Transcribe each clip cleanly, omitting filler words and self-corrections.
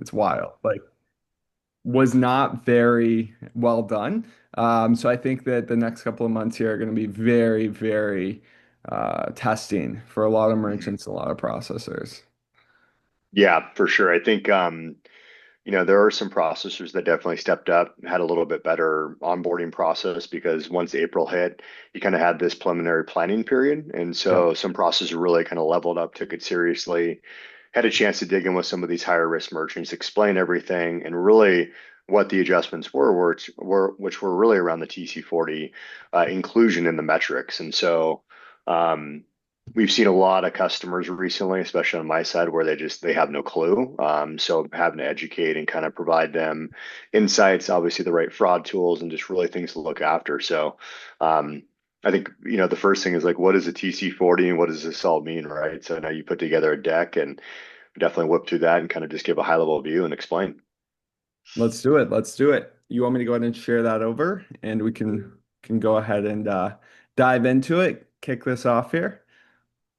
It's wild. Like, was not very well done. So I think that the next couple of months here are going to be very, very testing for a lot of Mhm. merchants, a lot of processors. Yeah, for sure. I think there are some processors that definitely stepped up, had a little bit better onboarding process because once April hit, you kind of had this preliminary planning period. And Yep. so some processors really kind of leveled up, took it seriously, had a chance to dig in with some of these higher risk merchants, explain everything, and really what the adjustments which were really around the TC40 inclusion in the metrics. And so we've seen a lot of customers recently, especially on my side, where they have no clue. So having to educate and kind of provide them insights, obviously the right fraud tools, and just really things to look after. So I think the first thing is like, what is a TC40 and what does this all mean, right? So now you put together a deck and definitely whip through that and kind of just give a high level view and explain. Let's do it. Let's do it. You want me to go ahead and share that over and we can go ahead and dive into it, kick this off here.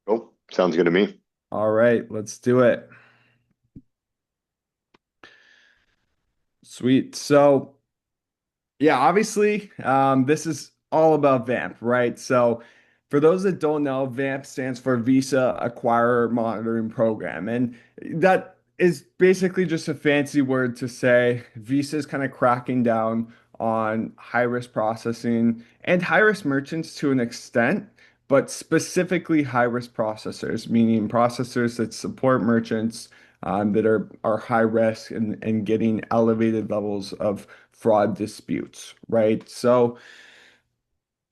Oh, sounds good to me. All right, let's do it. Sweet. So yeah, obviously, this is all about VAMP, right? So, for those that don't know, VAMP stands for Visa Acquirer Monitoring Program. And that is basically just a fancy word to say Visa is kind of cracking down on high-risk processing and high-risk merchants to an extent, but specifically high-risk processors, meaning processors that support merchants that are high risk and getting elevated levels of fraud disputes, right? So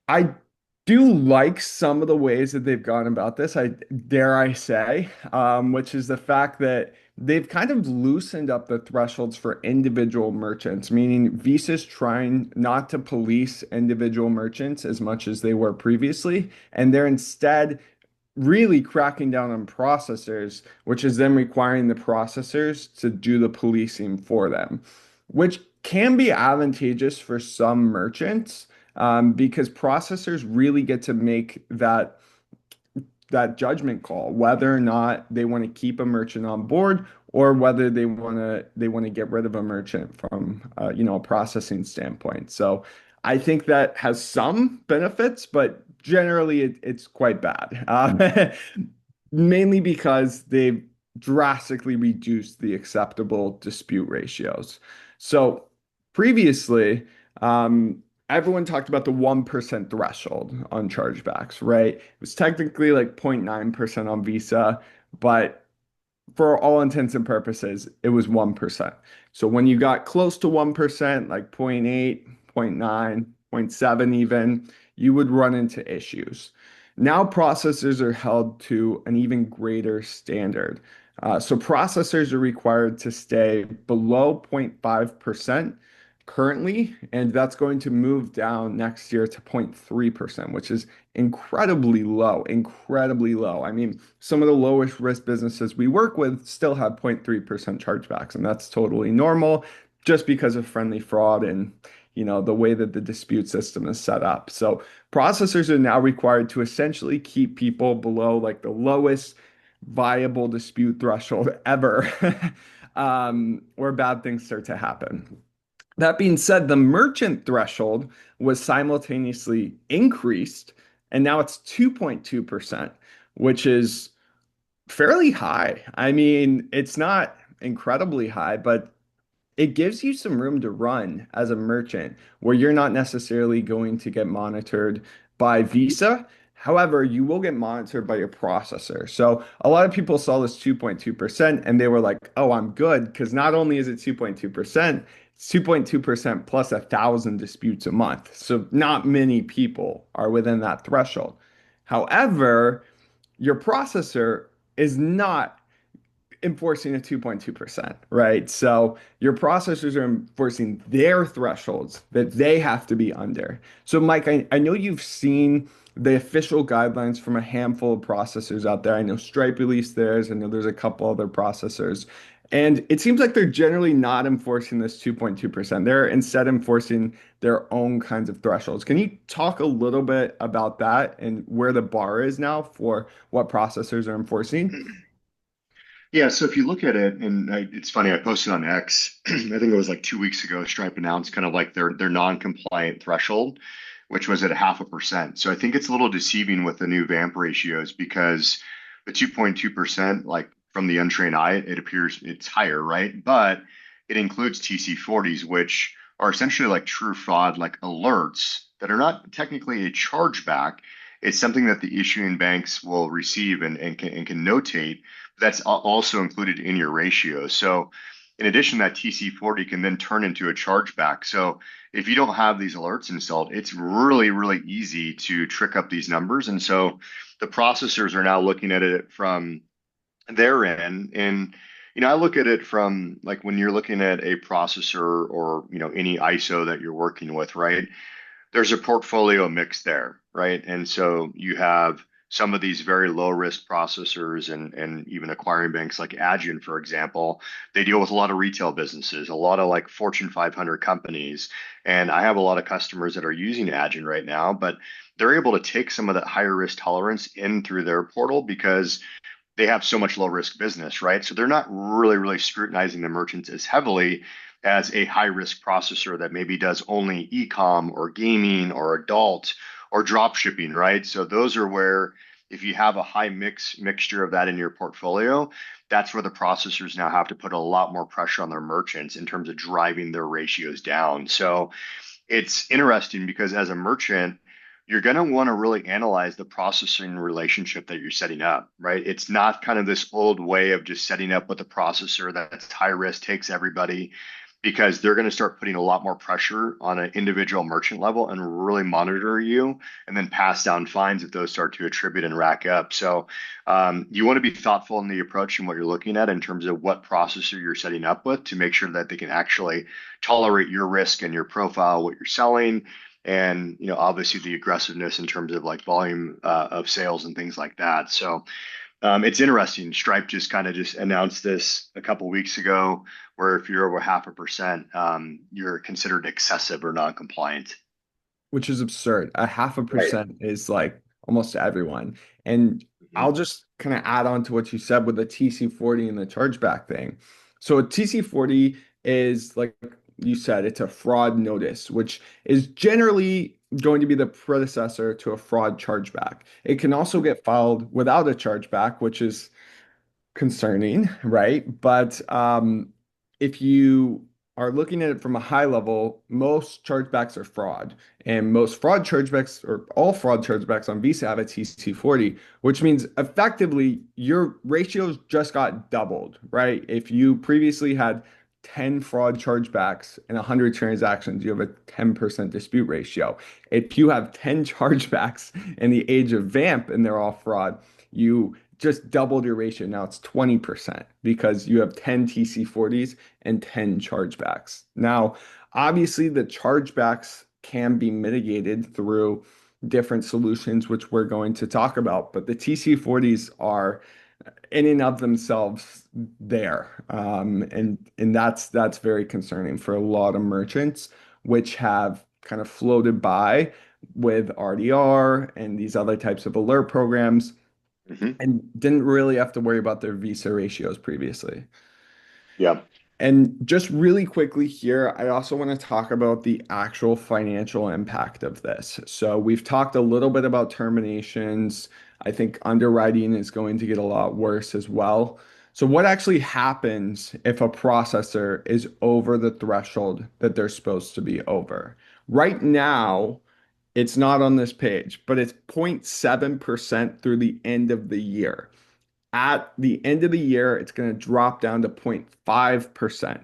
I do like some of the ways that they've gone about this, I dare I say, which is the fact that they've kind of loosened up the thresholds for individual merchants, meaning Visa's trying not to police individual merchants as much as they were previously, and they're instead really cracking down on processors, which is then requiring the processors to do the policing for them, which can be advantageous for some merchants because processors really get to make that judgment call whether or not they want to keep a merchant on board or whether they want to get rid of a merchant from a processing standpoint. So I think that has some benefits, but generally it's quite bad. Mainly because they've drastically reduced the acceptable dispute ratios. So previously, everyone talked about the 1% threshold on chargebacks, right? It was technically like 0.9% on Visa, but for all intents and purposes, it was 1%. So when you got close to 1%, like zero point 0.8, zero point 0.9, zero point 0.7 even, you would run into issues. Now processors are held to an even greater standard. So processors are required to stay below 0.5% currently, and that's going to move down next year to 0.3%, which is incredibly low, incredibly low. I mean, some of the lowest risk businesses we work with still have 0.3% chargebacks, and that's totally normal just because of friendly fraud and the way that the dispute system is set up. So processors are now required to essentially keep people below like the lowest viable dispute threshold ever, or bad things start to happen. That being said, the merchant threshold was simultaneously increased, and now it's 2.2%, which is fairly high. I mean, it's not incredibly high, but it gives you some room to run as a merchant where you're not necessarily going to get monitored by Visa. However, you will get monitored by your processor. So a lot of people saw this 2.2% and they were like, oh, I'm good. Because not only is it 2.2%, it's 2.2% plus 1,000 disputes a month. So not many people are within that threshold. However, your processor is not enforcing a 2.2%, right? So your processors are enforcing their thresholds that they have to be under. So, Mike, I know you've seen the official guidelines from a handful of processors out there. I know Stripe released theirs. I know there's a couple other processors. And it seems like they're generally not enforcing this 2.2%. They're instead enforcing their own kinds of thresholds. Can you talk a little bit about that and where the bar is now for what processors are enforcing? Yeah, so if you look at it, and it's funny, I posted on X, I think it was like 2 weeks ago, Stripe announced kind of like their non-compliant threshold, which was at 0.5%. So I think it's a little deceiving with the new VAMP ratios because the 2.2%, like from the untrained eye, it appears it's higher, right? But it includes TC40s, which are essentially like true fraud, like alerts that are not technically a chargeback. It's something that the issuing banks will receive and can notate that's also included in your ratio. So in addition, that TC40 can then turn into a chargeback. So if you don't have these alerts installed, it's really, really easy to trick up these numbers. And so the processors are now looking at it from their end. And, I look at it from like when you're looking at a processor or, any ISO that you're working with, right? There's a portfolio mix there, right? And so you have some of these very low risk processors and even acquiring banks like Adyen, for example, they deal with a lot of retail businesses, a lot of like Fortune 500 companies. And I have a lot of customers that are using Adyen right now, but they're able to take some of that higher risk tolerance in through their portal because they have so much low risk business, right? So they're not really, really scrutinizing the merchants as heavily as a high risk processor that maybe does only e-com or gaming or adult or drop shipping, right? So those are where if you have a high mixture of that in your portfolio, that's where the processors now have to put a lot more pressure on their merchants in terms of driving their ratios down. So it's interesting because as a merchant, you're going to want to really analyze the processing relationship that you're setting up, right? It's not kind of this old way of just setting up with a processor that's high risk, takes everybody, because they're going to start putting a lot more pressure on an individual merchant level and really monitor you and then pass down fines if those start to attribute and rack up. So you want to be thoughtful in the approach and what you're looking at in terms of what processor you're setting up with to make sure that they can actually tolerate your risk and your profile, what you're selling, and obviously the aggressiveness in terms of like volume of sales and things like that. So it's interesting. Stripe just kind of just announced this a couple weeks ago, where if you're over 0.5%, you're considered excessive or non-compliant. Which is absurd. A half a Right. percent is like almost everyone. And Hmm. I'll just kind of add on to what you said with the TC40 and the chargeback thing. So a TC40 is like you said, it's a fraud notice, which is generally going to be the predecessor to a fraud chargeback. It can also get filed without a chargeback, which is concerning, right? But if you are looking at it from a high level, most chargebacks are fraud, and most fraud chargebacks, or all fraud chargebacks on Visa have a TC40, which means effectively your ratios just got doubled, right? If you previously had 10 fraud chargebacks and 100 transactions, you have a 10% dispute ratio. If you have 10 chargebacks in the age of VAMP and they're all fraud, you just doubled your ratio. Now it's 20% because you have 10 TC40s and 10 chargebacks. Now, obviously, the chargebacks can be mitigated through different solutions, which we're going to talk about, but the TC40s are in and of themselves there. And that's very concerning for a lot of merchants, which have kind of floated by with RDR and these other types of alert programs Hmm. and didn't really have to worry about their visa ratios previously. Yeah. And just really quickly here, I also want to talk about the actual financial impact of this. So we've talked a little bit about terminations. I think underwriting is going to get a lot worse as well. So what actually happens if a processor is over the threshold that they're supposed to be over? Right now, it's not on this page, but it's 0.7% through the end of the year. At the end of the year, it's going to drop down to 0.5%.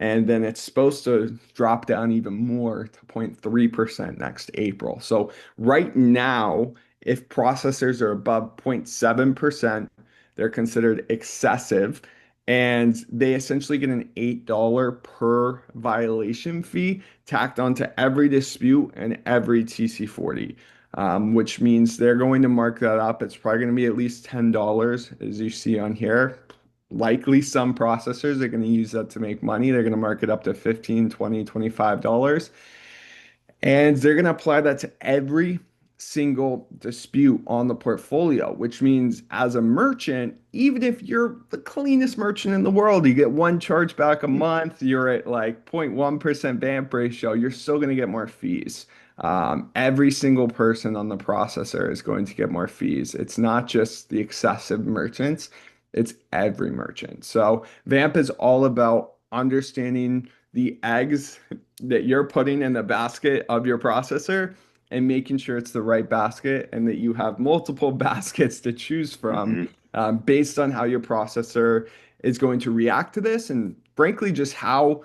And then it's supposed to drop down even more to 0.3% next April. So right now, if processors are above 0.7%, they're considered excessive. And they essentially get an $8 per violation fee tacked onto every dispute and every TC40, which means they're going to mark that up. It's probably going to be at least $10, as you see on here. Likely some processors are going to use that to make money. They're going to mark it up to 15, 20, $25. And they're going to apply that to every single dispute on the portfolio, which means as a merchant, even if you're the cleanest merchant in the world, you get one chargeback a month, you're at like 0.1% VAMP ratio, you're still going to get more fees. Every single person on the processor is going to get more fees. It's not just the excessive merchants, it's every merchant. So VAMP is all about understanding the eggs that you're putting in the basket of your processor and making sure it's the right basket and that you have multiple baskets to choose from Hmm. based on how your processor is going to react to this and frankly just how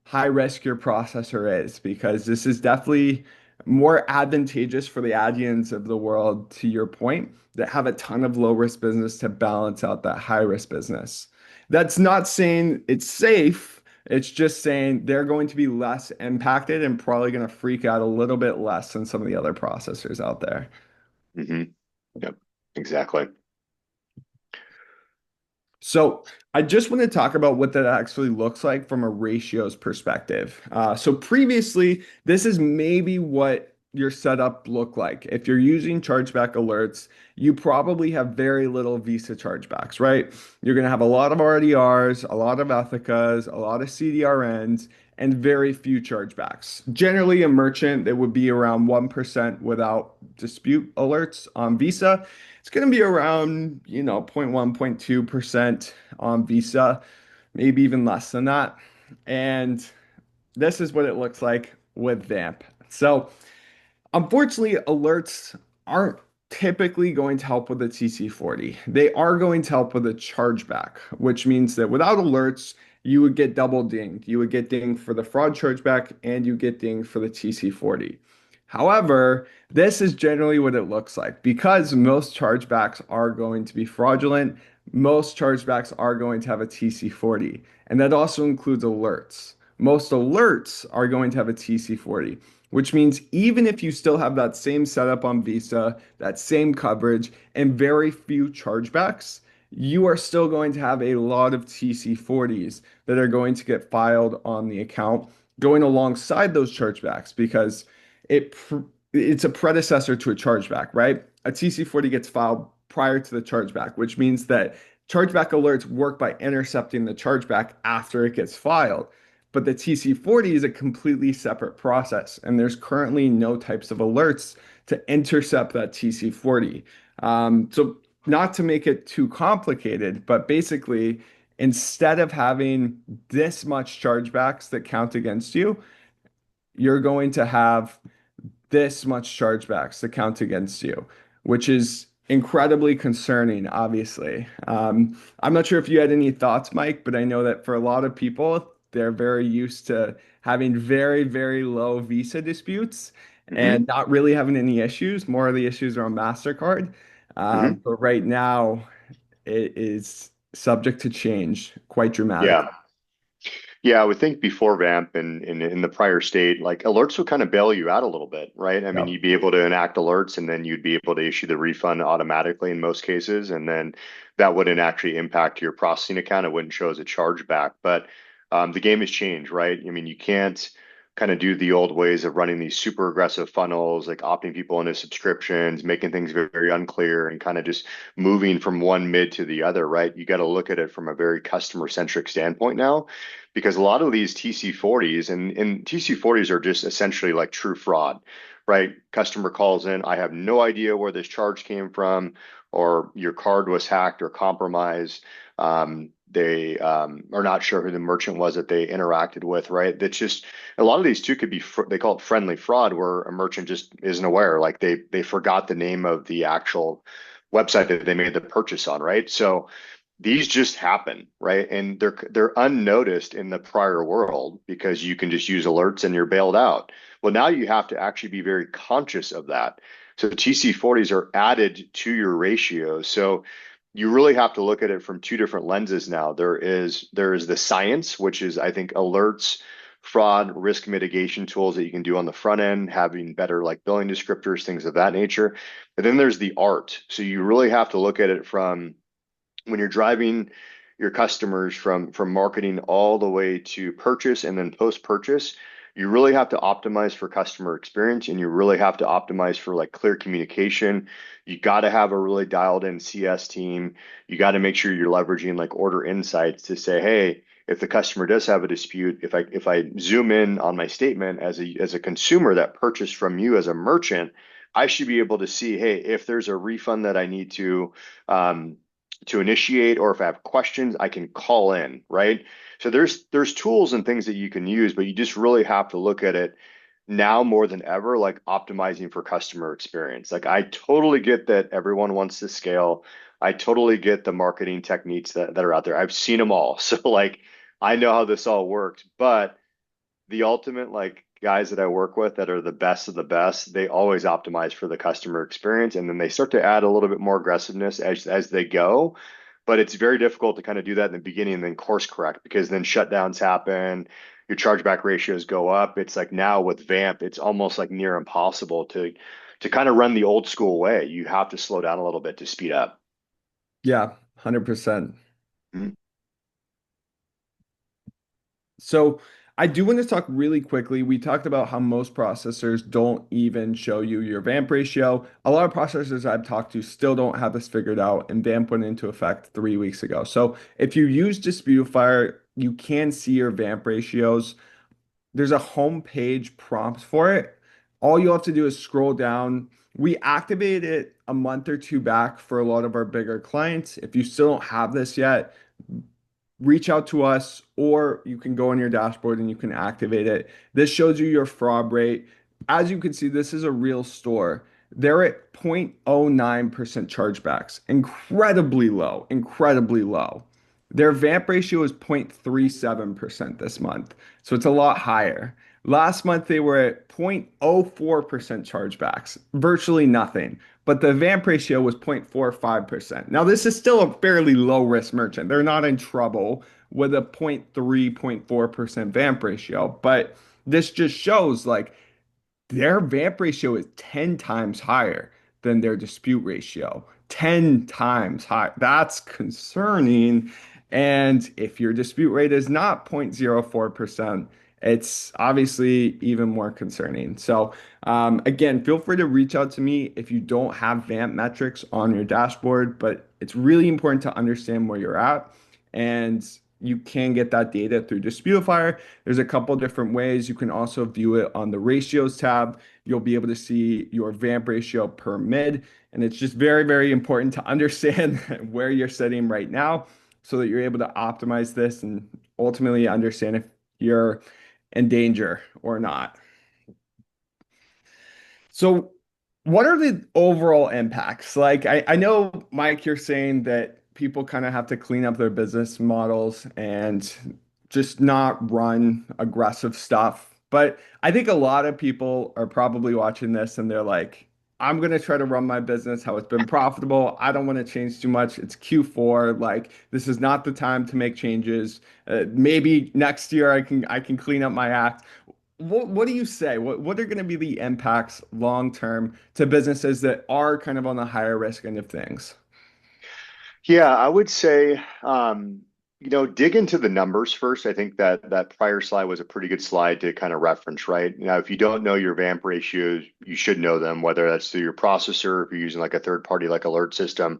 high risk your processor is because this is definitely more advantageous for the Adyeans of the world, to your point, that have a ton of low risk business to balance out that high risk business. That's not saying it's safe. It's just saying they're going to be less impacted and probably going to freak out a little bit less than some of the other processors out there. Hmm. Yep, exactly. So I just want to talk about what that actually looks like from a ratios perspective. So previously, this is maybe what your setup looked like. If you're using chargeback alerts, you probably have very little Visa chargebacks, right? You're going to have a lot of RDRs, a lot of Ethicas, a lot of CDRNs, and very few chargebacks. Generally, a merchant that would be around 1% without dispute alerts on Visa, it's going to be around, 0.1, 0.2% on Visa, maybe even less than that. And this is what it looks like with VAMP. So unfortunately, alerts aren't typically going to help with the TC40. They are going to help with a chargeback, which means that without alerts, you would get double dinged. You would get dinged for the fraud chargeback and you get dinged for the TC40. However, this is generally what it looks like because most chargebacks are going to be fraudulent. Most chargebacks are going to have a TC40, and that also includes alerts. Most alerts are going to have a TC40, which means even if you still have that same setup on Visa, that same coverage, and very few chargebacks, you are still going to have a lot of TC40s that are going to get filed on the account going alongside those chargebacks because it it's a predecessor to a chargeback, right? A TC40 gets filed prior to the chargeback, which means that chargeback alerts work by intercepting the chargeback after it gets filed. But the TC40 is a completely separate process, and there's currently no types of alerts to intercept that TC40. So, not to make it too complicated, but basically, instead of having this much chargebacks that count against you, you're going to have this much chargebacks to count against you, which is incredibly concerning, obviously. I'm not sure if you had any thoughts, Mike, but I know that for a lot of people, they're very used to having very, very low Visa disputes and Hmm. not really having any issues. More of the issues are on MasterCard. Hmm. But right now, it is subject to change quite dramatically. Yeah. Yeah, I would think before VAMP and in the prior state, like alerts would kind of bail you out a little bit, right? I mean, Yep. you'd be able to enact alerts and then you'd be able to issue the refund automatically in most cases. And then that wouldn't actually impact your processing account. It wouldn't show as a chargeback. But the game has changed, right? I mean, you can't kind of do the old ways of running these super aggressive funnels, like opting people into subscriptions, making things very, very unclear and kind of just moving from one mid to the other, right? You got to look at it from a very customer centric standpoint now because a lot of these TC40s and TC40s are just essentially like true fraud, right? Customer calls in, I have no idea where this charge came from, or your card was hacked or compromised. They are not sure who the merchant was that they interacted with, right? That's just a lot of these too could be they call it friendly fraud, where a merchant just isn't aware, like they forgot the name of the actual website that they made the purchase on, right? So these just happen, right? And they're unnoticed in the prior world because you can just use alerts and you're bailed out. Well, now you have to actually be very conscious of that. So TC40s are added to your ratio. So you really have to look at it from two different lenses now. There is the science, which is I think alerts, fraud, risk mitigation tools that you can do on the front end, having better like billing descriptors, things of that nature. And then there's the art. So you really have to look at it from when you're driving your customers from marketing all the way to purchase and then post purchase, You really have to optimize for customer experience, and you really have to optimize for like clear communication. You got to have a really dialed in CS team. You got to make sure you're leveraging like order insights to say, hey, if the customer does have a dispute, if I zoom in on my statement as a consumer that purchased from you as a merchant, I should be able to see, hey, if there's a refund that I need um, to initiate, or if I have questions, I can call in, right? So there's tools and things that you can use, but you just really have to look at it now more than ever, like optimizing for customer experience. Like I totally get that everyone wants to scale. I totally get the marketing techniques that are out there. I've seen them all. So like I know how this all works, but the ultimate like guys that I work with that are the best of the best, they always optimize for the customer experience, and then they start to add a little bit more aggressiveness as they go. But it's very difficult to kind of do that in the beginning and then course correct, because then shutdowns happen, your chargeback ratios go up. It's like now with VAMP, it's almost like near impossible to kind of run the old school way. You have to slow down a little bit to speed up. Yeah, 100%. Mhm. So I do want to talk really quickly. We talked about how most processors don't even show you your VAMP ratio. A lot of processors I've talked to still don't have this figured out, and VAMP went into effect 3 weeks ago. So if you use Disputifier, you can see your VAMP ratios. There's a homepage prompt for it. All you have to do is scroll down. We activated it a month or two back for a lot of our bigger clients. If you still don't have this yet, reach out to us, or you can go on your dashboard and you can activate it. This shows you your fraud rate. As you can see, this is a real store. They're at 0.09% chargebacks. Incredibly low, incredibly low. Their VAMP ratio is 0.37% this month. So it's a lot higher. Last month they were at 0.04% chargebacks, virtually nothing. But the VAMP ratio was 0.45%. Now, this is still a fairly low risk merchant. They're not in trouble with a 0.3, 0.4% VAMP ratio. But this just shows like their VAMP ratio is 10 times higher than their dispute ratio. 10 times high. That's concerning. And if your dispute rate is not 0.04%, it's obviously even more concerning. So, again, feel free to reach out to me if you don't have VAMP metrics on your dashboard, but it's really important to understand where you're at. And you can get that data through Disputifier. There's a couple different ways. You can also view it on the ratios tab. You'll be able to see your VAMP ratio per mid. And it's just very, very important to understand where you're sitting right now so that you're able to optimize this and ultimately understand if you're in danger or not. So, what are the overall impacts? Like, I know, Mike, you're saying that people kind of have to clean up their business models and just not run aggressive stuff. But I think a lot of people are probably watching this and they're like, I'm going to try to run my business how it's been profitable. I don't want to change too much. It's Q4. Like, this is not the time to make changes. Maybe next year I can clean up my act. What do you say? What are going to be the impacts long term to businesses that are kind of on the higher risk end of things? Yeah, I would say, dig into the numbers first. I think that prior slide was a pretty good slide to kind of reference, right? Now, if you don't know your VAMP ratios, you should know them, whether that's through your processor, if you're using like a third party like alert system.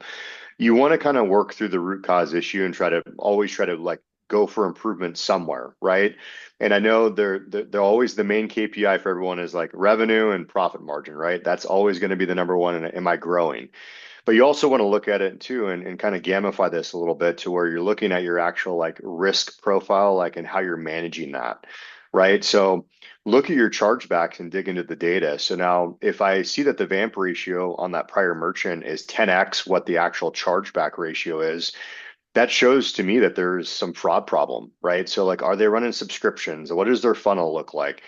You want to kind of work through the root cause issue and always try to like go for improvement somewhere, right? And I know they're always the main KPI for everyone is like revenue and profit margin, right? That's always going to be the number one. And am I growing? But you also want to look at it too and kind of gamify this a little bit to where you're looking at your actual like risk profile, like and how you're managing that, right? So look at your chargebacks and dig into the data. So now if I see that the VAMP ratio on that prior merchant is 10x what the actual chargeback ratio is, that shows to me that there's some fraud problem, right? So like, are they running subscriptions? What does their funnel look like?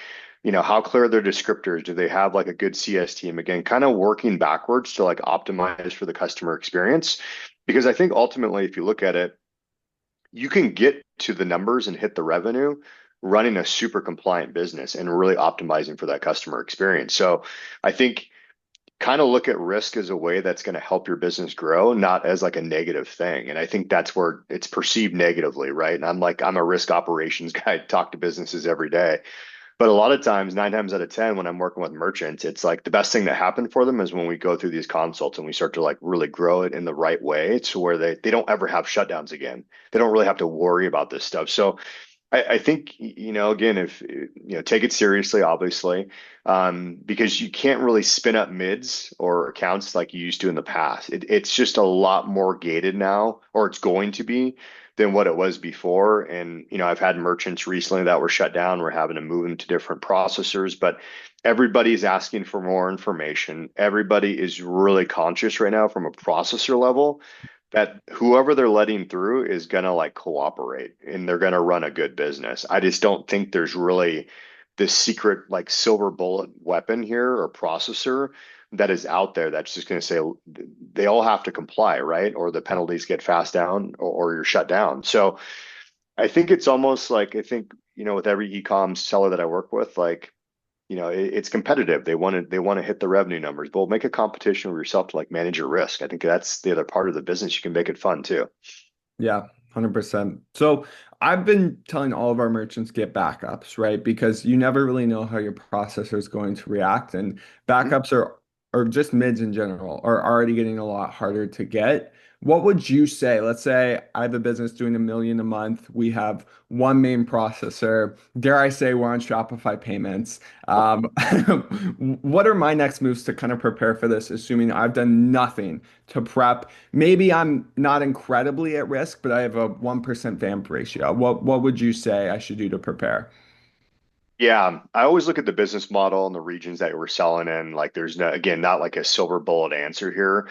How clear are their descriptors? Do they have like a good CS team? Again, kind of working backwards to like optimize for the customer experience. Because I think ultimately, if you look at it, you can get to the numbers and hit the revenue running a super compliant business and really optimizing for that customer experience. So I think kind of look at risk as a way that's going to help your business grow, not as like a negative thing. And I think that's where it's perceived negatively, right? And I'm a risk operations guy, talk to businesses every day. But a lot of times, 9 times out of 10, when I'm working with merchants, it's like the best thing that happened for them is when we go through these consults and we start to like really grow it in the right way to where they don't ever have shutdowns again. They don't really have to worry about this stuff. So I think, again, if, take it seriously, obviously, because you can't really spin up mids or accounts like you used to in the past. It's just a lot more gated now, or it's going to be than what it was before. And, I've had merchants recently that were shut down. We're having to move them to different processors, but everybody's asking for more information. Everybody is really conscious right now from a processor level that whoever they're letting through is gonna like cooperate and they're gonna run a good business. I just don't think there's really this secret like silver bullet weapon here or processor that is out there that's just gonna say they all have to comply, right? Or the penalties get fast down or you're shut down. So I think it's almost like I think, with every e-com seller that I work with, like it's competitive. They want to hit the revenue numbers, but make a competition with yourself to like manage your risk. I think that's the other part of the business. You can make it fun too. Yeah, 100%. So I've been telling all of our merchants get backups, right? Because you never really know how your processor is going to react. And Mhm. backups are, or just mids in general, are already getting a lot harder to get. What would you say? Let's say I have a business doing 1 million a month. We have one main processor. Dare I say we're on Shopify payments. Um, what are my next moves to kind of prepare for this, assuming I've done nothing to prep? Maybe I'm not incredibly at risk, but I have a 1% VAMP ratio. What would you say I should do to prepare? Yeah, I always look at the business model and the regions that we're selling in. Like, there's no, again, not like a silver bullet answer here.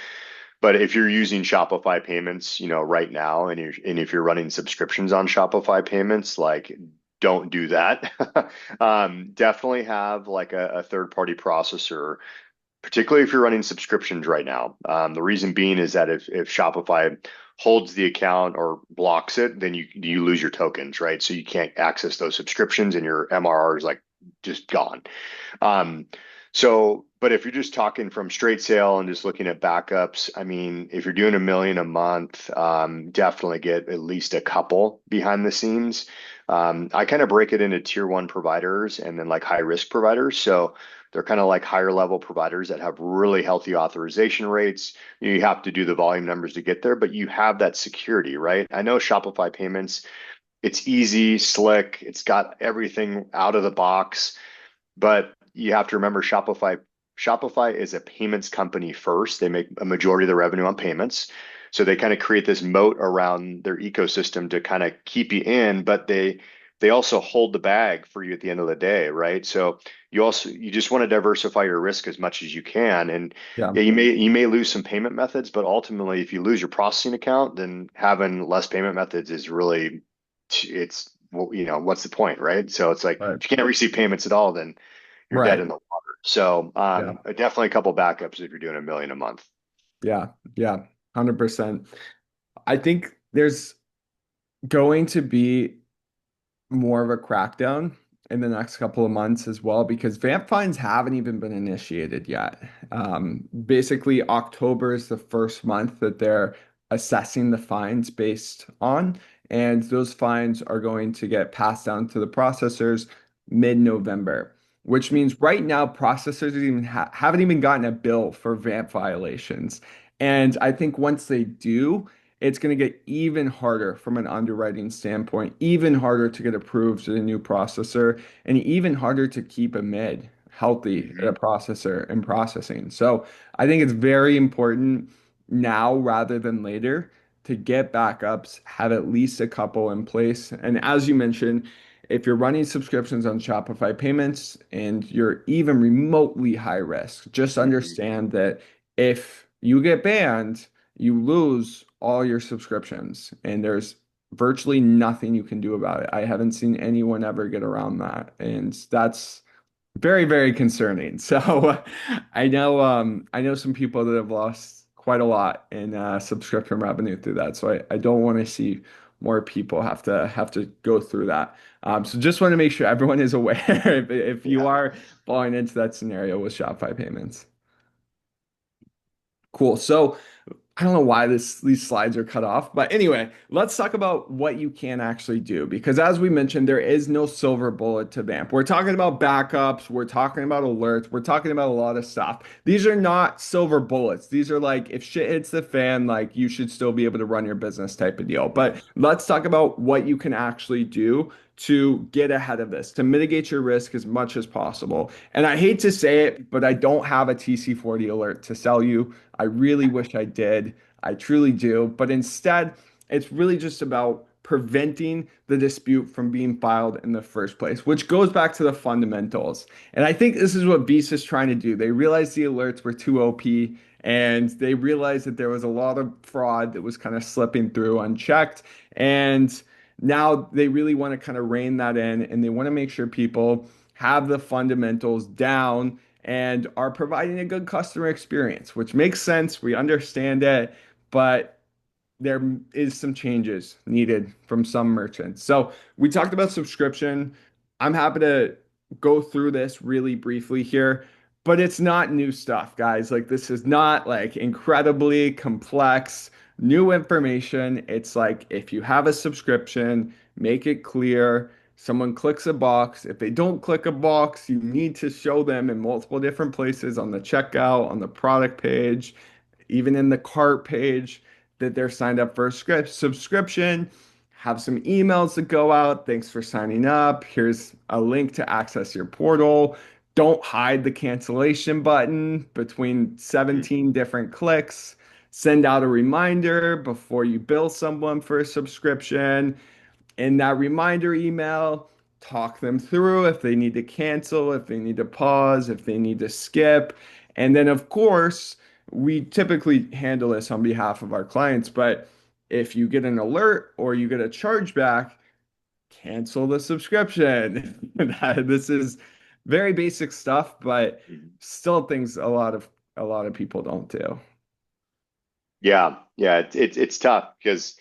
But if you're using Shopify payments, right now, and if you're running subscriptions on Shopify payments, like don't do that. Definitely have like a third party processor, particularly if you're running subscriptions right now. The reason being is that if Shopify holds the account or blocks it, then you lose your tokens, right? So you can't access those subscriptions, and your MRR is like just gone. Um, but if you're just talking from straight sale and just looking at backups, I mean, if you're doing 1 million a month, definitely get at least a couple behind the scenes. I kind of break it into tier one providers and then like high risk providers. So they're kind of like higher level providers that have really healthy authorization rates. You have to do the volume numbers to get there, but you have that security, right? I know Shopify payments, it's easy, slick, it's got everything out of the box. But you have to remember Shopify is a payments company first. They make a majority of the revenue on payments. So they kind of create this moat around their ecosystem to kind of keep you in, but they also hold the bag for you at the end of the day, right? So you just want to diversify your risk as much as you can. And Yeah, yeah, you may lose some payment methods, but ultimately if you lose your processing account, then having less payment methods is really it's well, what's the point, right? So it's like right, if you can't receive payments at all, then you're dead right. in the water. So Yeah, definitely a couple backups if you're doing 1 million a month. yeah, yeah, 100%. I think there's going to be more of a crackdown in the next couple of months as well because vamp fines haven't even been initiated yet. Basically, October is the first month that they're assessing the fines based on, and those fines are going to get passed down to the processors mid-November, which means right now processors even haven't even gotten a bill for vamp violations. And I think once they do, it's going to get even harder from an underwriting standpoint, even harder to get approved at a new processor, and even harder to keep a mid healthy at a Hmm. processor and processing. So I think it's very important now rather than later to get backups, have at least a couple in place. And as you mentioned, if you're running subscriptions on Shopify payments and you're even remotely high risk, just Hmm. understand that if you get banned, you lose all your subscriptions and there's virtually nothing you can do about it. I haven't seen anyone ever get around that. And that's very, very concerning. So I know some people that have lost quite a lot in subscription revenue through that. So I don't want to see more people have to go through that. So just want to make sure everyone is aware if you Yeah. are falling into that scenario with Shopify payments. Cool. So I don't know why these slides are cut off, but anyway, let's talk about what you can actually do because as we mentioned, there is no silver bullet to VAMP. We're talking about backups, we're talking about alerts, we're talking about a lot of stuff. These are not silver bullets. These are like if shit hits the fan, like you should still be able to run your business type of deal. But let's talk about what you can actually do to get ahead of this, to mitigate your risk as much as possible. And I hate to say it, but I don't have a TC40 alert to sell you. I really wish I did. I truly do. But instead, it's really just about preventing the dispute from being filed in the first place, which goes back to the fundamentals. And I think this is what Visa is trying to do. They realized the alerts were too OP and they realized that there was a lot of fraud that was kind of slipping through unchecked. And now they really want to kind of rein that in and they want to make sure people have the fundamentals down and are providing a good customer experience, which makes sense. We understand it, but there is some changes needed from some merchants. So we talked about subscription. I'm happy to go through this really briefly here, but it's not new stuff, guys. Like this is not like incredibly complex new information. It's like if you have a subscription, make it clear. Someone clicks a box. If they don't click a box, you need to show them in multiple different places on the checkout, on the product page, even in the cart page that they're signed up for a subscription. Have some emails that go out. Thanks for signing up. Here's a link to access your portal. Don't hide the cancellation button between Mm, 17 different clicks. Send out a reminder before you bill someone for a subscription. In that reminder email, talk them through if they need to cancel, if they need to pause, if they need to skip. And then, of course, we typically handle this on behalf of our clients, but if you get an alert or you get a chargeback, cancel the subscription. This is very basic stuff, but mm. still things a lot of people don't do. Yeah, yeah, it's tough because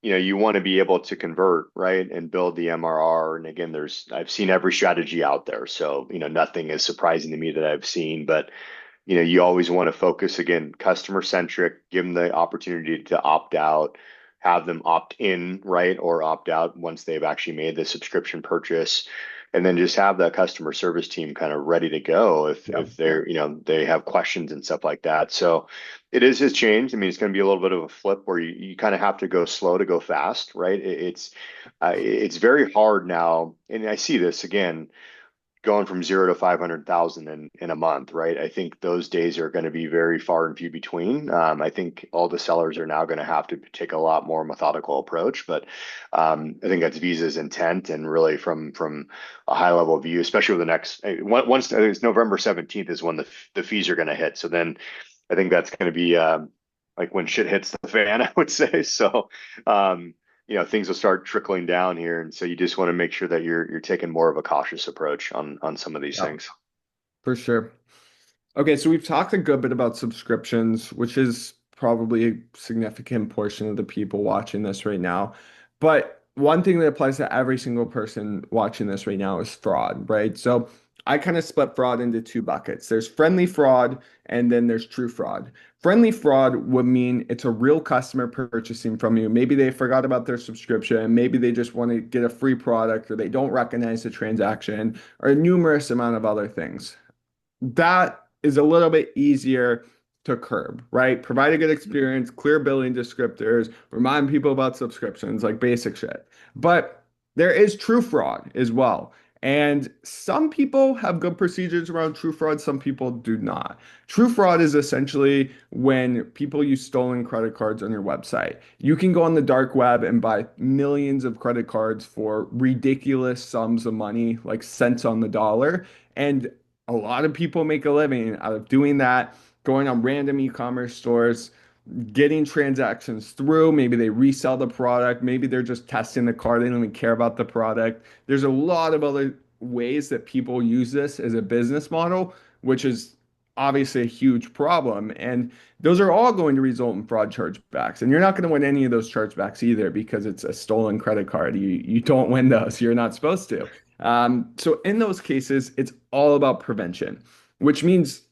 you want to be able to convert, right, and build the MRR. And again, I've seen every strategy out there, so nothing is surprising to me that I've seen. But you always want to focus again, customer centric, give them the opportunity to opt out, have them opt in, right, or opt out once they've actually made the subscription purchase, and then just have that customer service team kind of ready to go Yeah. if they're they have questions and stuff like that. So it is has changed. I mean, it's going to be a little bit of a flip where you kind of have to go slow to go fast, right? It's very hard now, and I see this again going from 0 to 500,000 in a month, right? I think those days are going to be very far and few between. I think all the sellers are now going to have to take a lot more methodical approach, but I think that's Visa's intent, and really from a high level view, especially with the next once I think it's November 17th is when the fees are going to hit. So then I think that's going to be like when shit hits the fan, I would say. So things will start trickling down here, and so you just want to make sure that you're taking more of a cautious approach on some of these Yeah, things. for sure. Okay, so we've talked a good bit about subscriptions, which is probably a significant portion of the people watching this right now. But one thing that applies to every single person watching this right now is fraud, right? So I kind of split fraud into two buckets. There's friendly fraud and then there's true fraud. Friendly fraud would mean it's a real customer purchasing from you. Maybe they forgot about their subscription, maybe they just want to get a free product or they don't recognize the transaction or a numerous amount of other things that is a little bit easier to curb, right? Provide a good experience, clear billing descriptors, remind people about subscriptions, like basic shit. But there is true fraud as well. And some people have good procedures around true fraud, some people do not. True fraud is essentially when people use stolen credit cards on your website. You can go on the dark web and buy millions of credit cards for ridiculous sums of money, like cents on the dollar. And a lot of people make a living out of doing that, going on random e-commerce stores, getting transactions through. Maybe they resell the product. Maybe they're just testing the card. They don't even care about the product. There's a lot of other ways that people use this as a business model, which is obviously a huge problem. And those are all going to result in fraud chargebacks. And you're not going to win any of those chargebacks either because it's a stolen credit card. You don't win those. You're not supposed to. So in those cases, it's all about prevention, which means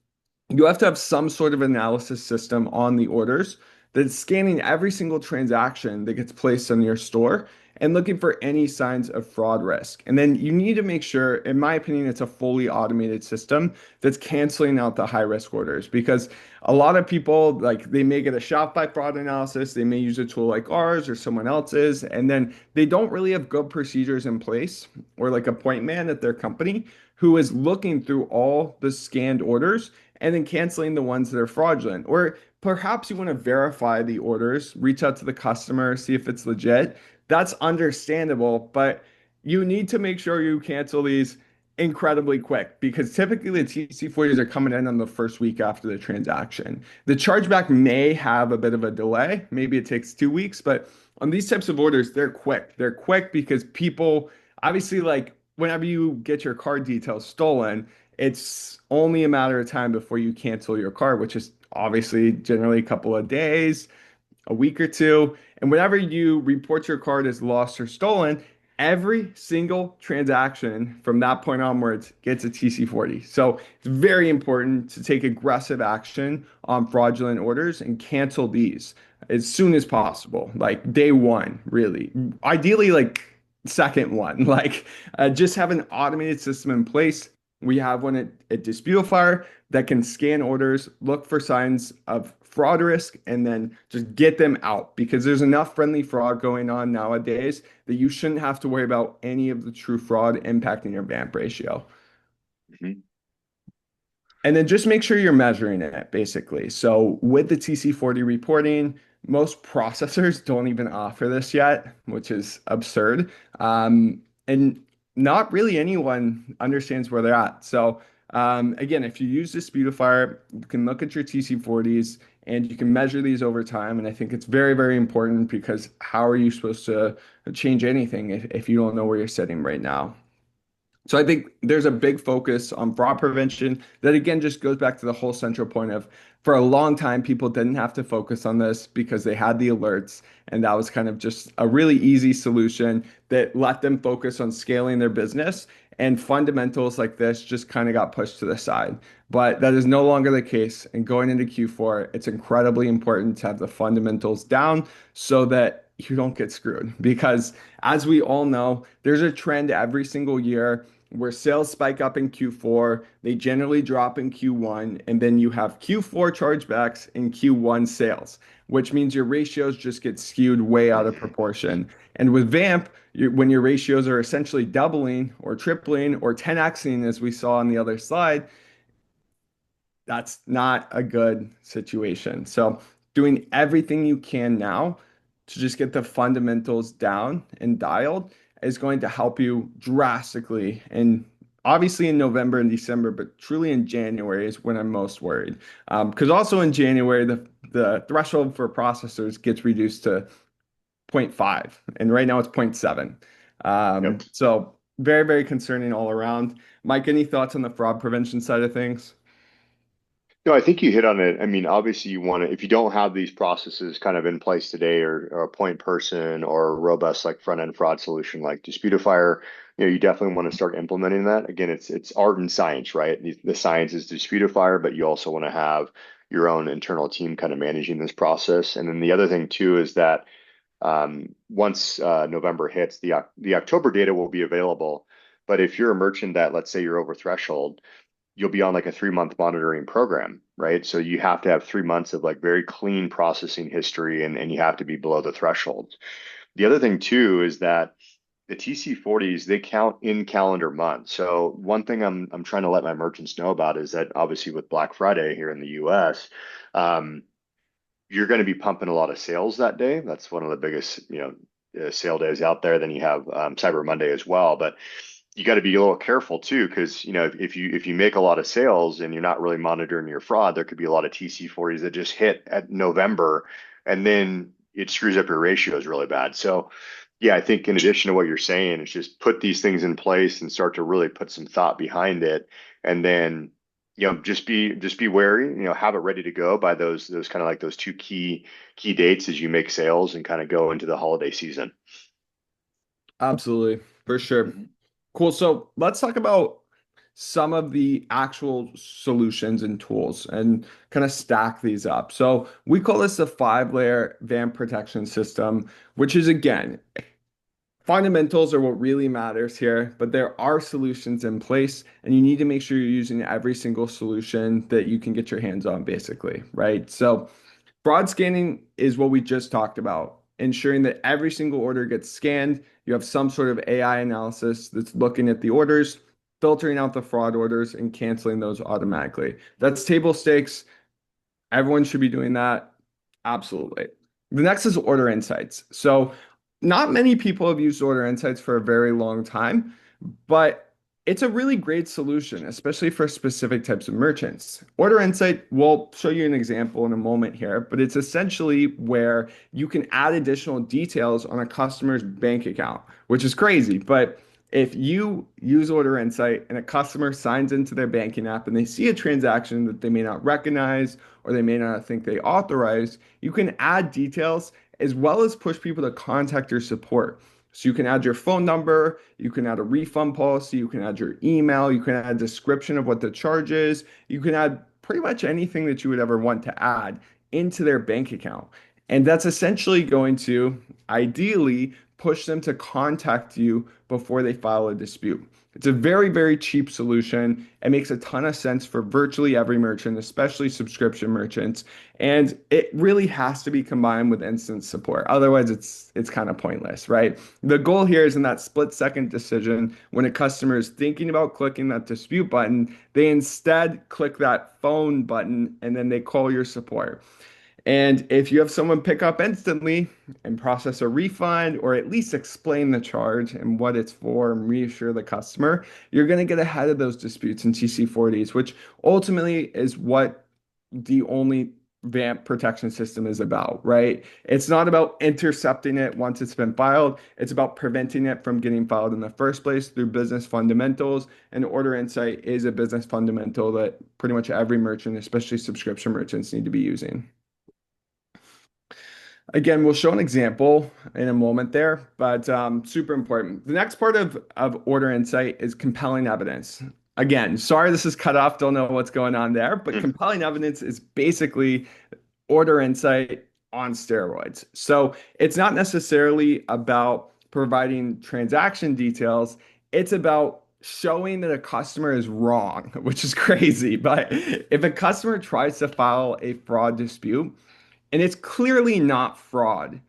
you have to have some sort of analysis system on the orders that's scanning every single transaction that gets placed on your store and looking for any signs of fraud risk. And then you need to make sure, in my opinion, it's a fully automated system that's canceling out the high risk orders because a lot of people like they may get a Shopify fraud analysis, they may use a tool like ours or someone else's, and then they don't really have good procedures in place or like a point man at their company who is looking through all the scanned orders and then canceling the ones that are fraudulent. Or perhaps you want to verify the orders, reach out to the customer, see if it's legit. That's understandable, but you need to make sure you cancel these incredibly quick because typically the TC40s are coming in on the first week after the transaction. The chargeback may have a bit of a delay. Maybe it takes 2 weeks, but on these types of orders, they're quick. They're quick because people obviously like whenever you get your card details stolen, it's only a matter of time before you cancel your card, which is obviously generally a couple of days, a week or two. And whenever you report your card as lost or stolen, every single transaction from that point onwards gets a TC40. So it's very important to take aggressive action on fraudulent orders and cancel these as soon as possible, like day one, really. Ideally, like second one, like just have an automated system in place. We have one at Disputifier that can scan orders, look for signs of fraud risk, and then just get them out because there's enough friendly fraud going on nowadays that you shouldn't have to worry about any of the true fraud impacting your VAMP ratio. Mhm. And then just make sure you're measuring it, basically. So with the TC40 reporting, most processors don't even offer this yet, which is absurd. And not really anyone understands where they're at. So again, if you use Disputifier, you can look at your TC40s and you can measure these over time. And I think it's very, very important because how are you supposed to change anything if you don't know where you're sitting right now? So I think there's a big focus on fraud prevention that again just goes back to the whole central point of for a long time people didn't have to focus on this because they had the alerts and that was kind of just a really easy solution that let them focus on scaling their business and fundamentals like this just kind of got pushed to the side. But that is no longer the case and going into Q4 it's incredibly important to have the fundamentals down so that you don't get screwed because as we all know there's a trend every single year where sales spike up in Q4, they generally drop in Q1, and then you have Q4 chargebacks and Q1 sales, which means your ratios just get skewed way out of proportion. And with VAMP, when your ratios are essentially doubling or tripling or 10xing, as we saw on the other slide, that's not a good situation. So, doing everything you can now to just get the fundamentals down and dialed is going to help you drastically. And obviously in November and December, but truly in January is when I'm most worried. Because also in January, the threshold for processors gets reduced to zero point 0.5, and right now it's zero point 0.7. Yep. So, very, very concerning all around. Mike, any thoughts on the fraud prevention side of things? No, I think you hit on it. I mean, obviously, you want to, if you don't have these processes kind of in place today, or a point person, or a robust like front end fraud solution like Disputifier, you definitely want to start implementing that. Again, it's art and science, right? The science is Disputifier, but you also want to have your own internal team kind of managing this process. And then the other thing too is that once November hits, the October data will be available. But if you're a merchant that, let's say, you're over threshold, you'll be on like a 3 month monitoring program, right? So you have to have 3 months of like very clean processing history, and you have to be below the threshold. The other thing too is that the TC40s, they count in calendar months. So one thing I'm trying to let my merchants know about is that obviously with Black Friday here in the US, um, you're going to be pumping a lot of sales that day. That's one of the biggest, sale days out there. Then you have Cyber Monday as well, but you got to be a little careful too, because if you make a lot of sales and you're not really monitoring your fraud, there could be a lot of TC40s that just hit at November, and then it screws up your ratios really bad. So, yeah, I think in addition to what you're saying, it's just put these things in place and start to really put some thought behind it, and then just be wary. Have it ready to go by those kind of like those two key dates as you make sales and kind of go into the holiday season. Absolutely, for sure. Mhm. Cool. So let's talk about some of the actual solutions and tools and kind of stack these up. So we call this a 5-layer VAMP protection system, which is again, fundamentals are what really matters here, but there are solutions in place, and you need to make sure you're using every single solution that you can get your hands on, basically, right? So, fraud scanning is what we just talked about, ensuring that every single order gets scanned. You have some sort of AI analysis that's looking at the orders, filtering out the fraud orders, and canceling those automatically. That's table stakes. Everyone should be doing that. Absolutely. The next is order insights. So, not many people have used order insights for a very long time, but it's a really great solution, especially for specific types of merchants. Order insight, we'll show you an example in a moment here, but it's essentially where you can add additional details on a customer's bank account, which is crazy. But if you use Order Insight and a customer signs into their banking app and they see a transaction that they may not recognize or they may not think they authorized, you can add details as well as push people to contact your support. So you can add your phone number, you can add a refund policy, you can add your email, you can add a description of what the charge is, you can add pretty much anything that you would ever want to add into their bank account. And that's essentially going to ideally push them to contact you before they file a dispute. It's a very, very cheap solution. It makes a ton of sense for virtually every merchant, especially subscription merchants. And it really has to be combined with instant support. Otherwise, it's kind of pointless, right? The goal here is in that split-second decision when a customer is thinking about clicking that dispute button, they instead click that phone button and then they call your support. And if you have someone pick up instantly and process a refund or at least explain the charge and what it's for and reassure the customer, you're going to get ahead of those disputes in TC40s, which ultimately is what the only VAMP protection system is about, right? It's not about intercepting it once it's been filed. It's about preventing it from getting filed in the first place through business fundamentals. And Order Insight is a business fundamental that pretty much every merchant, especially subscription merchants, need to be using. Again, we'll show an example in a moment there, but super important. The next part of Order Insight is compelling evidence. Again, sorry this is cut off, don't know what's going on there, but Mm. compelling evidence is basically Order Insight on steroids. So it's not necessarily about providing transaction details, it's about showing that a customer is wrong, which is crazy. But if a customer tries to file a fraud dispute, and it's clearly not fraud.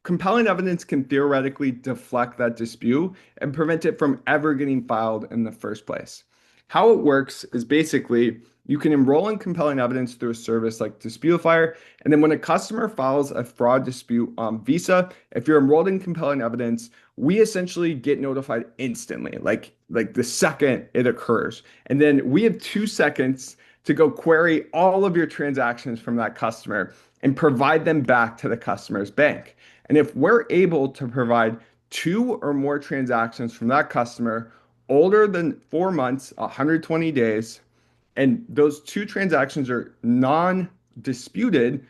Compelling evidence can theoretically deflect that dispute and prevent it from ever getting filed in the first place. How it works is basically you can enroll in compelling evidence through a service like Disputifier, and then when a customer files a fraud dispute on Visa, if you're enrolled in compelling evidence, we essentially get notified instantly, like the second it occurs. And then we have 2 seconds to go query all of your transactions from that customer and provide them back to the customer's bank. And if we're able to provide two or more transactions from that customer older than 4 months, 120 days, and those two transactions are non-disputed,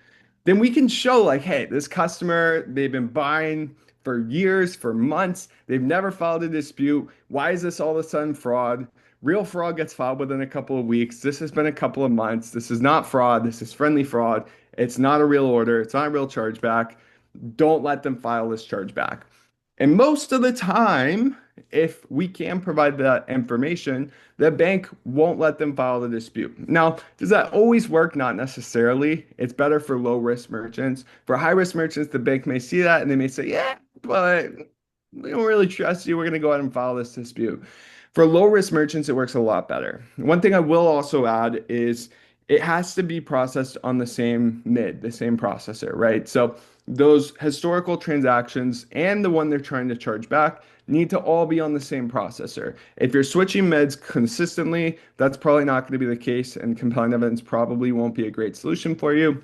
then we can show like, hey, this customer, they've been buying for years, for months, they've never filed a dispute. Why is this all of a sudden fraud? Real fraud gets filed within a couple of weeks. This has been a couple of months. This is not fraud. This is friendly fraud. It's not a real order. It's not a real chargeback. Don't let them file this chargeback. And most of the time, if we can provide that information, the bank won't let them file the dispute. Now, does that always work? Not necessarily. It's better for low risk merchants. For high risk merchants, the bank may see that and they may say, yeah, but we don't really trust you. We're going to go ahead and file this dispute. For low risk merchants, it works a lot better. One thing I will also add is it has to be processed on the same MID, the same processor, right? So those historical transactions and the one they're trying to charge back need to all be on the same processor. If you're switching meds consistently, that's probably not going to be the case, and compelling evidence probably won't be a great solution for you.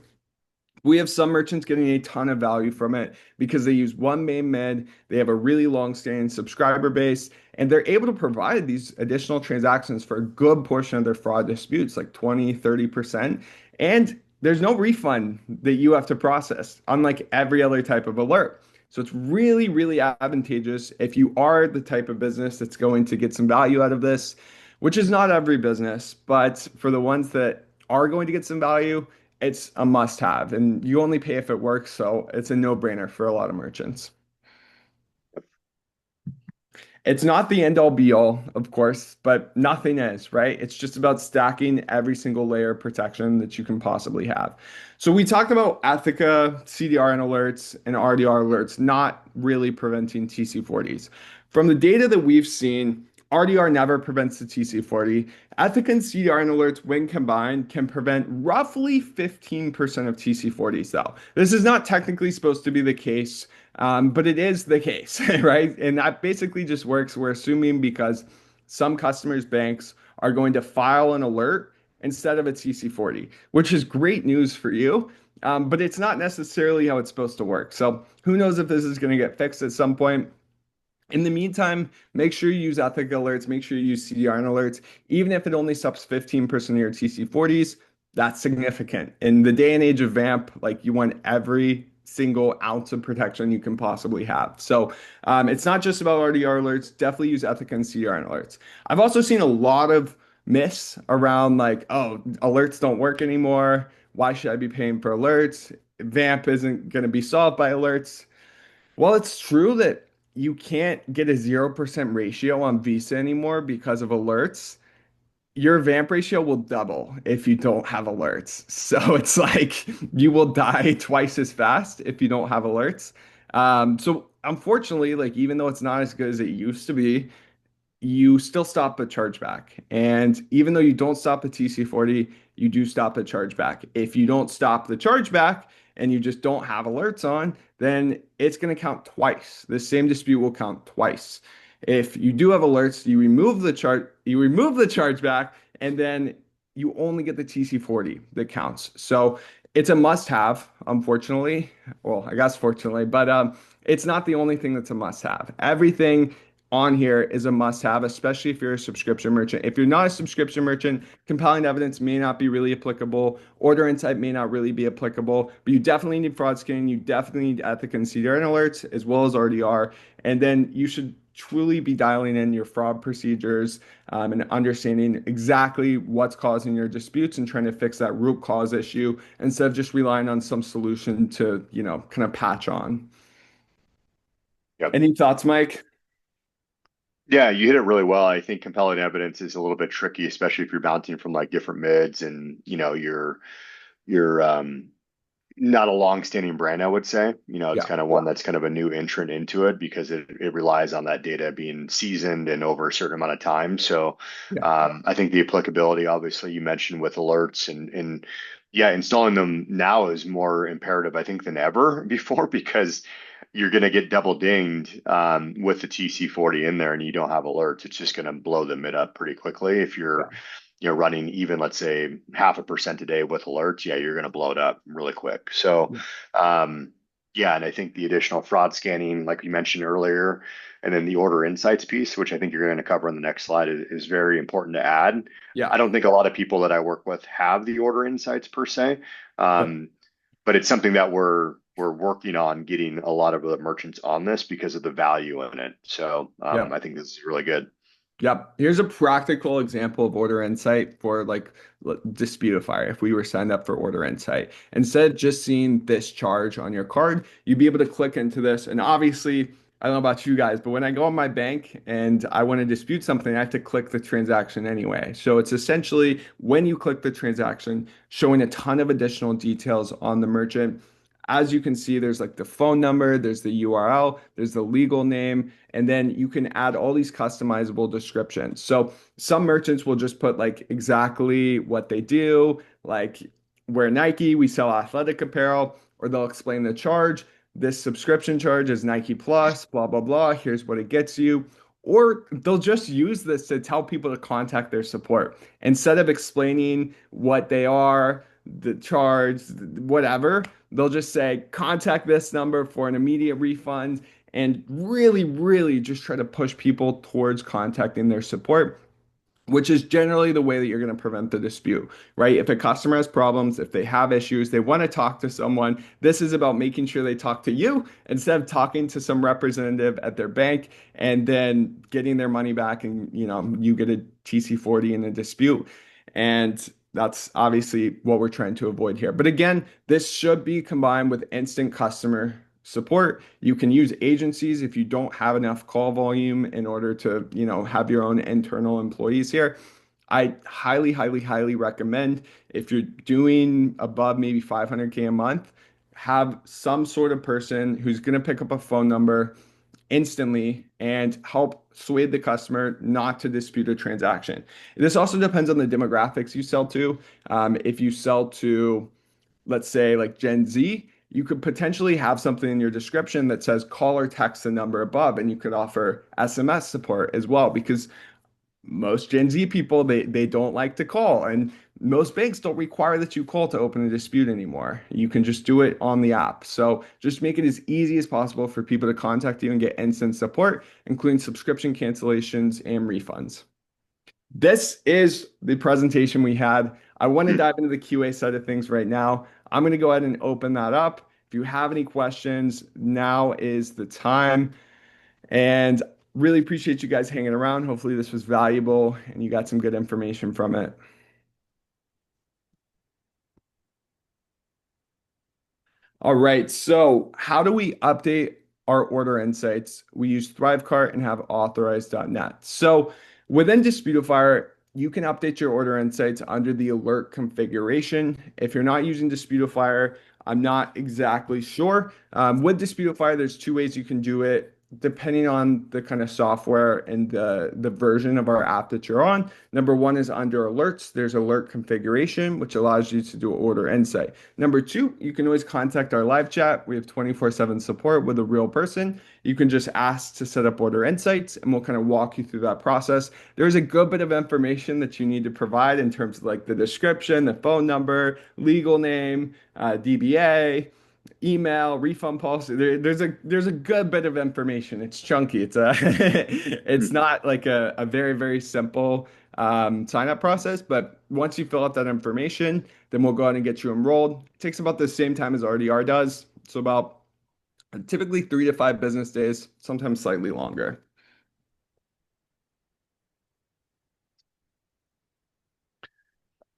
We have some merchants getting a ton of value from it because they use one main med, they have a really long-standing subscriber base, and they're able to provide these additional transactions for a good portion of their fraud disputes, like 20, 30%. And there's no refund that you have to process, unlike every other type of alert. So it's really, really advantageous if you are the type of business that's going to get some value out of this. which is not every business, but for the ones that are going to get some value, it's a must have. And you only pay if it works. So it's a no-brainer for a lot of merchants. It's not the end all be all, of course, but nothing is, right? It's just about stacking every single layer of protection that you can possibly have. So we talked about Ethica, CDR and alerts, and RDR alerts not really preventing TC40s. From the data that we've seen, RDR never prevents the TC40. Ethica and CDR and alerts, when combined, can prevent roughly 15% of TC40s, though. This is not technically supposed to be the case. But it is the case, right? And that basically just works. We're assuming because some customers' banks are going to file an alert instead of a TC40, which is great news for you. But it's not necessarily how it's supposed to work. So who knows if this is going to get fixed at some point. In the meantime, make sure you use ethic alerts, make sure you use CDR alerts. Even if it only stops 15% of your TC40s, that's significant. In the day and age of VAMP, like you want every single ounce of protection you can possibly have. So it's not just about RDR alerts, definitely use ethic and CDR alerts. I've also seen a lot of myths around like, oh, alerts don't work anymore. Why should I be paying for alerts? VAMP isn't going to be solved by alerts. Well, it's true that you can't get a 0% ratio on Visa anymore because of alerts. Your vamp ratio will double if you don't have alerts. So it's like you will die twice as fast if you don't have alerts. So unfortunately, like even though it's not as good as it used to be, you still stop a chargeback. And even though you don't stop a TC40, you do stop a chargeback. If you don't stop the chargeback and you just don't have alerts on, then it's going to count twice. The same dispute will count twice. If you do have alerts, you remove the chargeback, and then you only get the TC40 that counts. So it's a must-have, unfortunately. Well, I guess fortunately, but it's not the only thing that's a must-have. Everything on here is a must-have, especially if you're a subscription merchant. If you're not a subscription merchant, compelling evidence may not be really applicable. Order insight may not really be applicable, but you definitely need fraud scanning. You definitely need ethic and CDR alerts as well as RDR. And then you should truly be dialing in your fraud procedures and understanding exactly what's causing your disputes and trying to fix that root cause issue instead of just relying on some solution to, kind of patch on. Yep. Any thoughts, Mike? Yeah, you hit it really well. I think compelling evidence is a little bit tricky, especially if you're bouncing from like different mids and you're not a long-standing brand, I would say. It's Yeah. kind of one that's kind of a new entrant into it because it relies on that data being seasoned and over a certain amount of time. So Yeah. I think the applicability, obviously, you mentioned with alerts and yeah, installing them now is more imperative, I think, than ever before because you're going to get double dinged with the TC40 in there and you don't have alerts. It's just going to blow the mid up pretty quickly if you're Yeah. running even let's say 0.5% a day with alerts, yeah, you're going to blow it up really quick. So, Yeah. yeah, and I think the additional fraud scanning, like you mentioned earlier, and then the order insights piece, which I think you're going to cover in the next slide, is very important to add. Yeah. I don't think a lot of people that I work with have the order insights per se, Yeah. um, but it's something that we're working on getting a lot of the merchants on this because of the value in it. So Yeah. I think this is really good. Yep. Here's a practical example of Order Insight for like Disputifier. If we were signed up for Order Insight, instead of just seeing this charge on your card, you'd be able to click into this. And obviously, I don't know about you guys, but when I go on my bank and I want to dispute something, I have to click the transaction anyway. So it's essentially when you click the transaction, showing a ton of additional details on the merchant. As you can see, there's like the phone number, there's the URL, there's the legal name, and then you can add all these customizable descriptions. So some merchants will just put like exactly what they do, like we're Nike, we sell athletic apparel, or they'll explain the charge. This subscription charge is Nike Plus, blah, blah, blah. Here's what it gets you. Or they'll just use this to tell people to contact their support. Instead of explaining what they are, the charge, whatever, they'll just say, contact this number for an immediate refund and really, really just try to push people towards contacting their support. which is generally the way that you're going to prevent the dispute, right? If a customer has problems, if they have issues, they want to talk to someone, this is about making sure they talk to you instead of talking to some representative at their bank and then getting their money back and, you get a TC40 in a dispute. And that's obviously what we're trying to avoid here. But again, this should be combined with instant customer support. You can use agencies if you don't have enough call volume in order to, have your own internal employees here. I highly, highly, highly recommend if you're doing above maybe 500K a month, have some sort of person who's going to pick up a phone number instantly and help sway the customer not to dispute a transaction. This also depends on the demographics you sell to. If you sell to, let's say, like Gen Z, you could potentially have something in your description that says call or text the number above, and you could offer SMS support as well, because most Gen Z people, they don't like to call, and most banks don't require that you call to open a dispute anymore. You can just do it on the app. So just make it as easy as possible for people to contact you and get instant support, including subscription cancellations and refunds. This is the presentation we had. I want to dive into the QA side of things right now. I'm going to go ahead and open that up. If you have any questions, now is the time. And really appreciate you guys hanging around. Hopefully, this was valuable and you got some good information from it. All right, so how do we update our order insights? We use Thrivecart and have authorized.net. So within Disputifier, you can update your order insights under the alert configuration. If you're not using Disputifier, I'm not exactly sure. With Disputifier, there's two ways you can do it depending on the kind of software and the version of our app that you're on. Number one is under alerts. There's alert configuration, which allows you to do order insight. Number two, you can always contact our live chat. We have 24/7 support with a real person. You can just ask to set up order insights, and we'll kind of walk you through that process. There's a good bit of information that you need to provide in terms of like the description, the phone number, legal name, DBA, email, refund policy. There's a good bit of information. It's chunky. It's not like a very, very simple sign up process. But once you fill out that information, then we'll go ahead and get you enrolled. It takes about the same time as RDR does. So about typically 3 to 5 business days, sometimes slightly longer.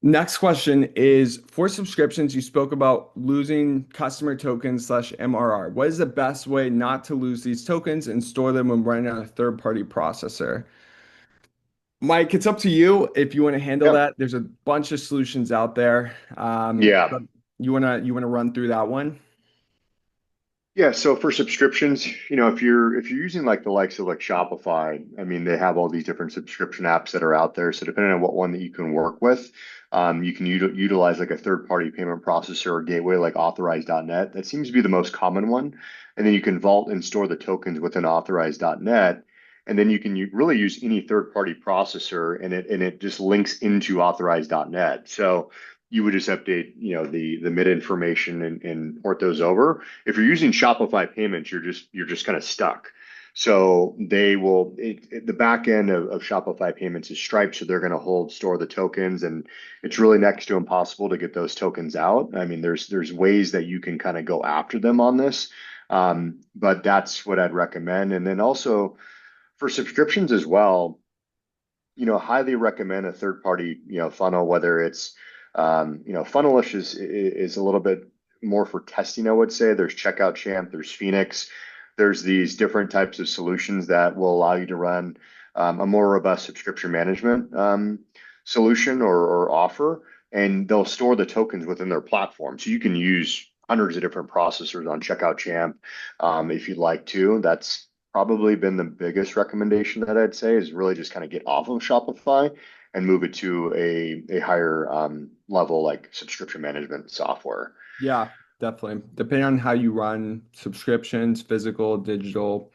Next question is for subscriptions, you spoke about losing customer tokens slash MRR. What is the best way not to lose these tokens and store them when running on a third-party processor? Mike, it's up to you if you want to handle Yep. that. There's a bunch of solutions out there. Yeah. But you wanna run through that one? Yeah, so for subscriptions, if you're using like the likes of like Shopify, I mean, they have all these different subscription apps that are out there. So depending on what one that you can work with, you can utilize like a third-party payment processor or gateway like authorized.net. That seems to be the most common one. And then you can vault and store the tokens within authorized.net. And then you can really use any third-party processor, and it just links into authorized.net. So you would just update, the MID information and port those over. If you're using Shopify payments, you're just kind of stuck. So the back end of Shopify payments is Stripe, so they're going to store the tokens, and it's really next to impossible to get those tokens out. I mean, there's ways that you can kind of go after them on this, but that's what I'd recommend. And then also for subscriptions as well, highly recommend a third party, funnel, whether it's, Funnelish is a little bit more for testing, I would say. There's Checkout Champ, there's Phoenix, there's these different types of solutions that will allow you to run a more robust subscription management solution or offer, and they'll store the tokens within their platform. So you can use hundreds of different processors on Checkout Champ if you'd like to. That's probably been the biggest recommendation that I'd say, is really just kind of get off of Shopify and move it to a higher level like subscription management software. Yeah, definitely. Depending on how you run subscriptions, physical, digital,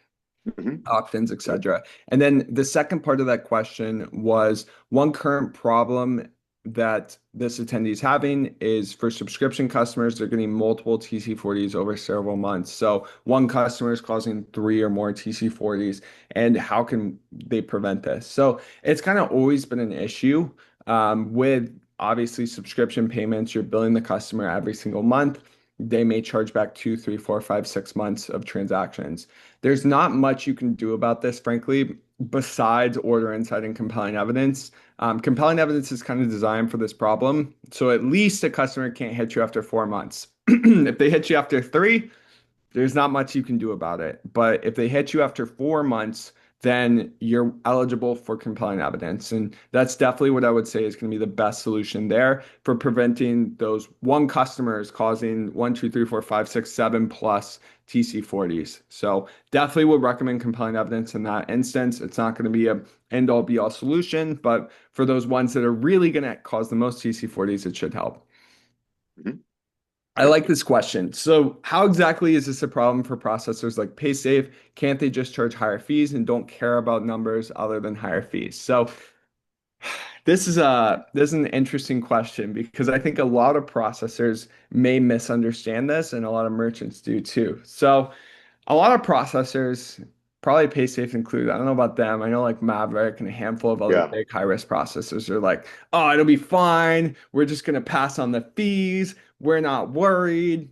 Mhm. opt-ins, etc. And then the second part of that question was one current problem that this attendee is having is for subscription customers, they're getting multiple TC40s over several months. So one customer is causing three or more TC40s, and how can they prevent this? So it's kind of always been an issue with obviously subscription payments. You're billing the customer every single month. They may charge back 2, 3, 4, 5, 6 months of transactions. There's not much you can do about this, frankly, besides order insight and compelling evidence. Compelling evidence is kind of designed for this problem. So at least a customer can't hit you after 4 months. If they hit you after three, there's not much you can do about it. But if they hit you after 4 months, then you're eligible for compelling evidence. And that's definitely what I would say is going to be the best solution there for preventing those one customers causing 1, 2, 3, 4, 5, 6, 7 plus TC40s. So definitely would recommend compelling evidence in that instance. It's not going to be a end all be all solution, but for those ones that are really going to cause the most TC40s, it should help. Mhm. I Yep. like this question. So, how exactly is this a problem for processors like PaySafe? Can't they just charge higher fees and don't care about numbers other than higher fees? So, this is an interesting question because I think a lot of processors may misunderstand this and a lot of merchants do too. So, a lot of processors, probably PaySafe included. I don't know about them. I know like Maverick and a handful of other Yeah. big high risk processors are like, oh, it'll be fine. We're just going to pass on the fees. We're not worried.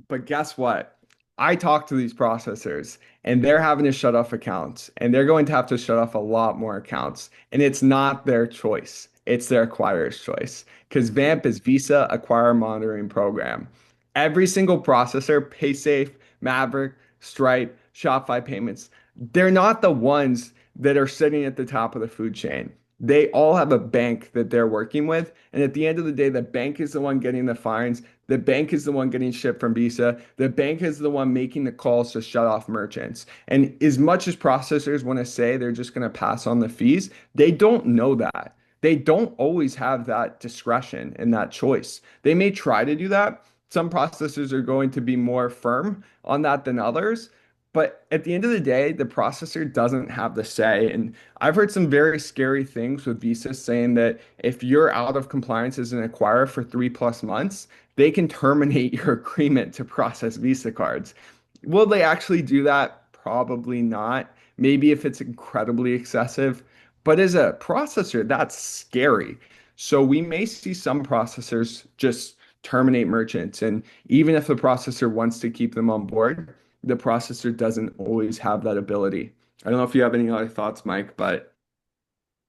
But guess what? I talk to these processors and they're having to shut off accounts and they're going to have to shut off a lot more accounts. And it's not their choice, it's their acquirer's choice because VAMP is Visa Acquire Monitoring Program. Every single processor, PaySafe, Maverick, Stripe, Shopify payments, they're not the ones that are sitting at the top of the food chain. They all have a bank that they're working with. And at the end of the day, the bank is the one getting the fines. The bank is the one getting shipped from Visa. The bank is the one making the calls to shut off merchants. And as much as processors want to say they're just going to pass on the fees, they don't know that. They don't always have that discretion and that choice. They may try to do that. Some processors are going to be more firm on that than others. But at the end of the day, the processor doesn't have the say. And I've heard some very scary things with Visa saying that if you're out of compliance as an acquirer for 3 plus months, they can terminate your agreement to process Visa cards. Will they actually do that? Probably not. Maybe if it's incredibly excessive. But as a processor, that's scary. So we may see some processors just terminate merchants. And even if the processor wants to keep them on board, the processor doesn't always have that ability. I don't know if you have any other thoughts, Mike, but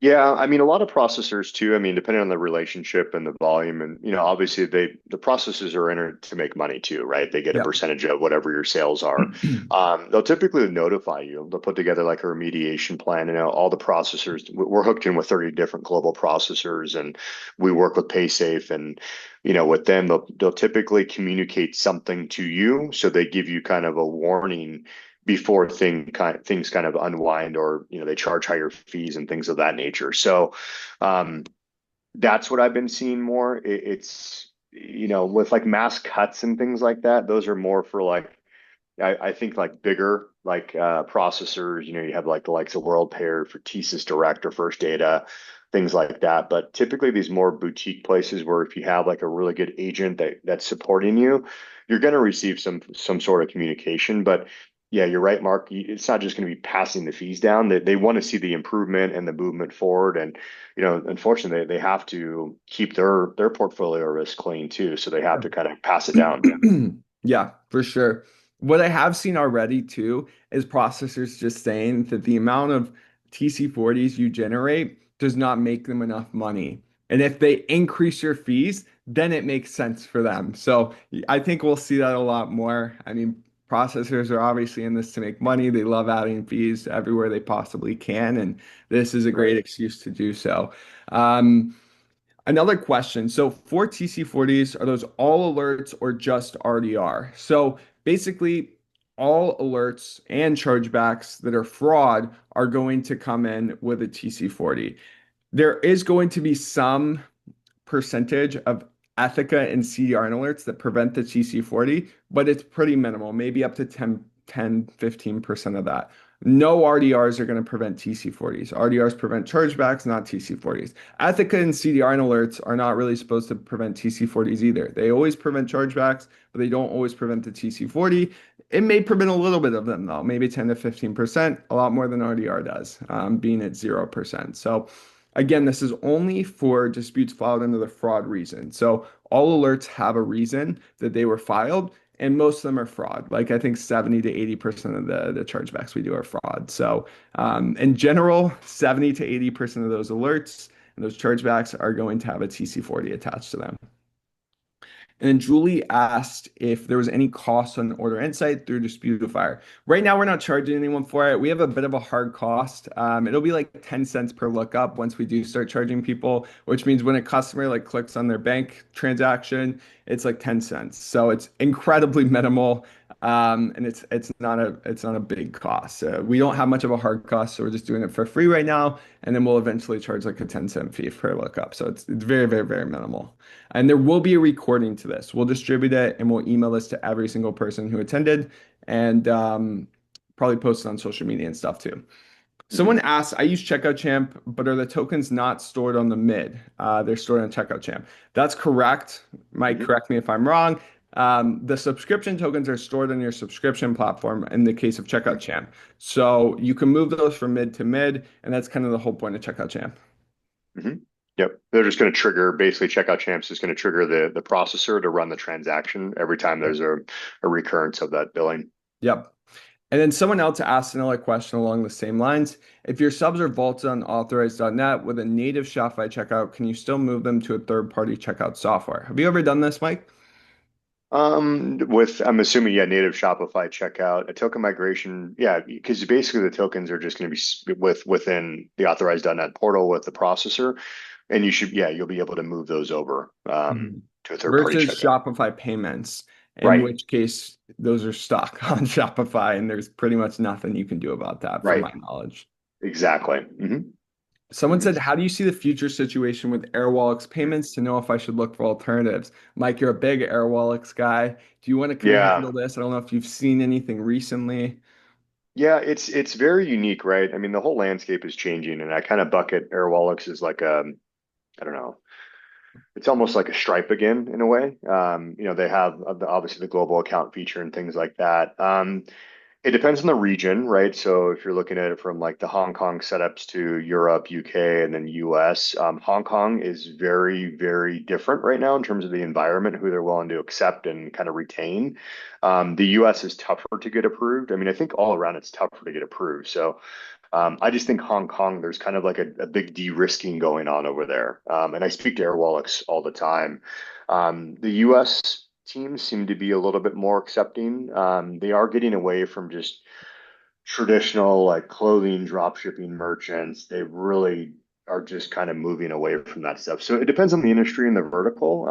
Yeah, I mean, a lot of processors too. I mean, depending on the relationship and the volume, and obviously the processors are in it to make money too, right? They get a yeah. percentage of whatever your sales are. They'll typically notify you. They'll put together like a remediation plan. All the processors, we're hooked in with 30 different global processors, and we work with PaySafe, and with them, they'll typically communicate something to you, so they give you kind of a warning before things kind of unwind, or they charge higher fees and things of that nature. So um, that's what I've been seeing more. It's with like mass cuts and things like that. Those are more for like I think like bigger like processors. You have like the likes of WorldPay for TSYS Direct or First Data. Things like that, but typically these more boutique places where if you have like a really good agent that's supporting you, you're going to receive some sort of communication. But yeah, you're right, Mark. It's not just going to be passing the fees down. They want to see the improvement and the movement forward. And unfortunately, they have to keep their portfolio risk clean too. So they have to kind of pass it down. Yeah, for sure. What I have seen already too is processors just saying that the amount of TC40s you generate does not make them enough money. And if they increase your fees, then it makes sense for them. So I think we'll see that a lot more. I mean, processors are obviously in this to make money. They love adding fees everywhere they possibly can, and this is a Right. great excuse to do so. Um, Another question. So for TC40s, are those all alerts or just RDR? So basically, all alerts and chargebacks that are fraud are going to come in with a TC40. There is going to be some percentage of Ethica and CDR alerts that prevent the TC40, but it's pretty minimal, maybe up to 10, 15% of that. No RDRs are going to prevent TC40s. RDRs prevent chargebacks, not TC40s. Ethica and CDR alerts are not really supposed to prevent TC40s either. They always prevent chargebacks, but they don't always prevent the TC40. It may prevent a little bit of them though, maybe 10 to 15%, a lot more than RDR does, being at 0%. So again, this is only for disputes filed under the fraud reason. So all alerts have a reason that they were filed, and most of them are fraud. Like I think 70 to 80% of the chargebacks we do are fraud. So in general, 70 to 80% of those alerts and those chargebacks are going to have a TC40 attached to them. And then Julie asked if there was any cost on Order Insight through Disputifier. Right now, we're not charging anyone for it. We have a bit of a hard cost. It'll be like 10 cents per lookup once we do start charging people, which means when a customer like clicks on their bank transaction, it's like 10 cents. So it's incredibly minimal. And it's not a big cost. We don't have much of a hard cost, so we're just doing it for free right now, and then we'll eventually charge like a 10-cent fee per lookup. So it's very, very, very minimal. And there will be a recording to this. We'll distribute it and we'll email this to every single person who attended and probably post it on social media and stuff too. Someone Mhm. asked, I use Checkout Champ, but are the tokens not stored on the mid? They're stored on Checkout Champ. That's correct. Mike, Mhm. correct me if I'm wrong. The subscription tokens are stored on your subscription platform in the case of Checkout Champ. So you can move those from mid to mid, and that's kind of the whole point of Checkout Champ. Mhm. Yep. They're just going to trigger, basically checkout champs is going to trigger the processor to run the transaction every time there's a recurrence of that billing. Yep. And then someone else asked another question along the same lines. If your subs are vaulted on authorized.net with a native Shopify checkout, can you still move them to a third-party checkout software? Have you ever done this, Mike? With I'm assuming, yeah, native Shopify checkout, a token migration, yeah, because basically the tokens are just going to be within the authorized.net portal with the processor, and yeah, you'll be able to move those over Mhm. to a third party Versus checkout. Shopify payments, in Right, which case those are stuck on Shopify, and there's pretty much nothing you can do about that, from right, my knowledge. exactly. Someone Hmm. said, how do you see the future situation with AirWallex payments to know if I should look for alternatives? Mike, you're a big AirWallex guy. Do you want to kind of Yeah, handle this? I don't know if you've seen anything recently. yeah, it's very unique, right? I mean, the whole landscape is changing, and I kind of bucket Airwallex as like I don't know, it's almost like a Stripe again in a way. They have obviously the global account feature and things like that. It depends on the region, right? So if you're looking at it from like the Hong Kong setups to Europe, UK, and then US, Hong Kong is very, very different right now in terms of the environment, who they're willing to accept and kind of retain. The US is tougher to get approved. I mean, I think all around it's tougher to get approved. So I just think Hong Kong, there's kind of like a big de-risking going on over there. And I speak to Airwallex all the time. The US teams seem to be a little bit more accepting. They are getting away from just traditional like clothing drop shipping merchants. They really are just kind of moving away from that stuff. So it depends on the industry and the vertical.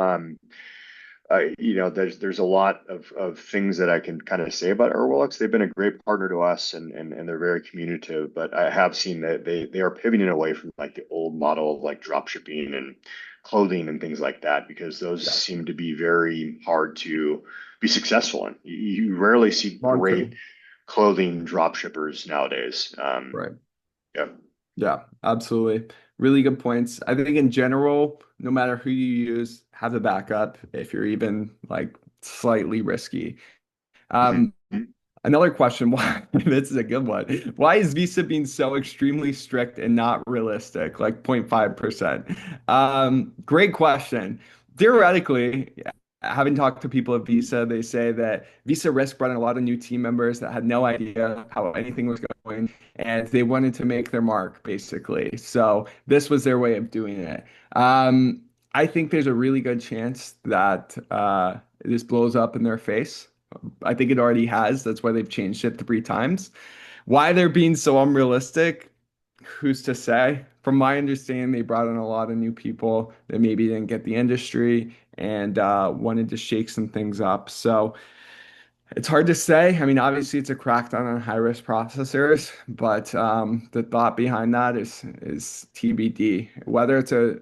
There's a lot of things that I can kind of say about Airwallex. They've been a great partner to us, and they're very communicative. But I have seen that they are pivoting away from like the old model of like drop shipping and clothing and things like that, because those Yeah, seem to be very hard to be successful in. You rarely see long great term. clothing drop shippers nowadays. Right. Yeah. Yeah, absolutely. Really good points. I think in general, no matter who you use, have a backup if you're even like slightly risky. Um, Mhm. Another question, why this is a good one. Why is Visa being so extremely strict and not realistic, like 0.5%? Great question. Theoretically, having talked to people at Visa, they say that Visa Risk brought in a lot of new team members that had no idea how anything was going, and they wanted to make their mark, basically. So this was their way of doing it. I think there's a really good chance that this blows up in their face. I think it already has. That's why they've changed it 3 times. Why they're being so unrealistic, who's to say? From my understanding, they brought in a lot of new people that maybe didn't get the industry and wanted to shake some things up. So it's hard to say. I mean, obviously, it's a crackdown on high risk processors, but the thought behind that is TBD. Whether it's a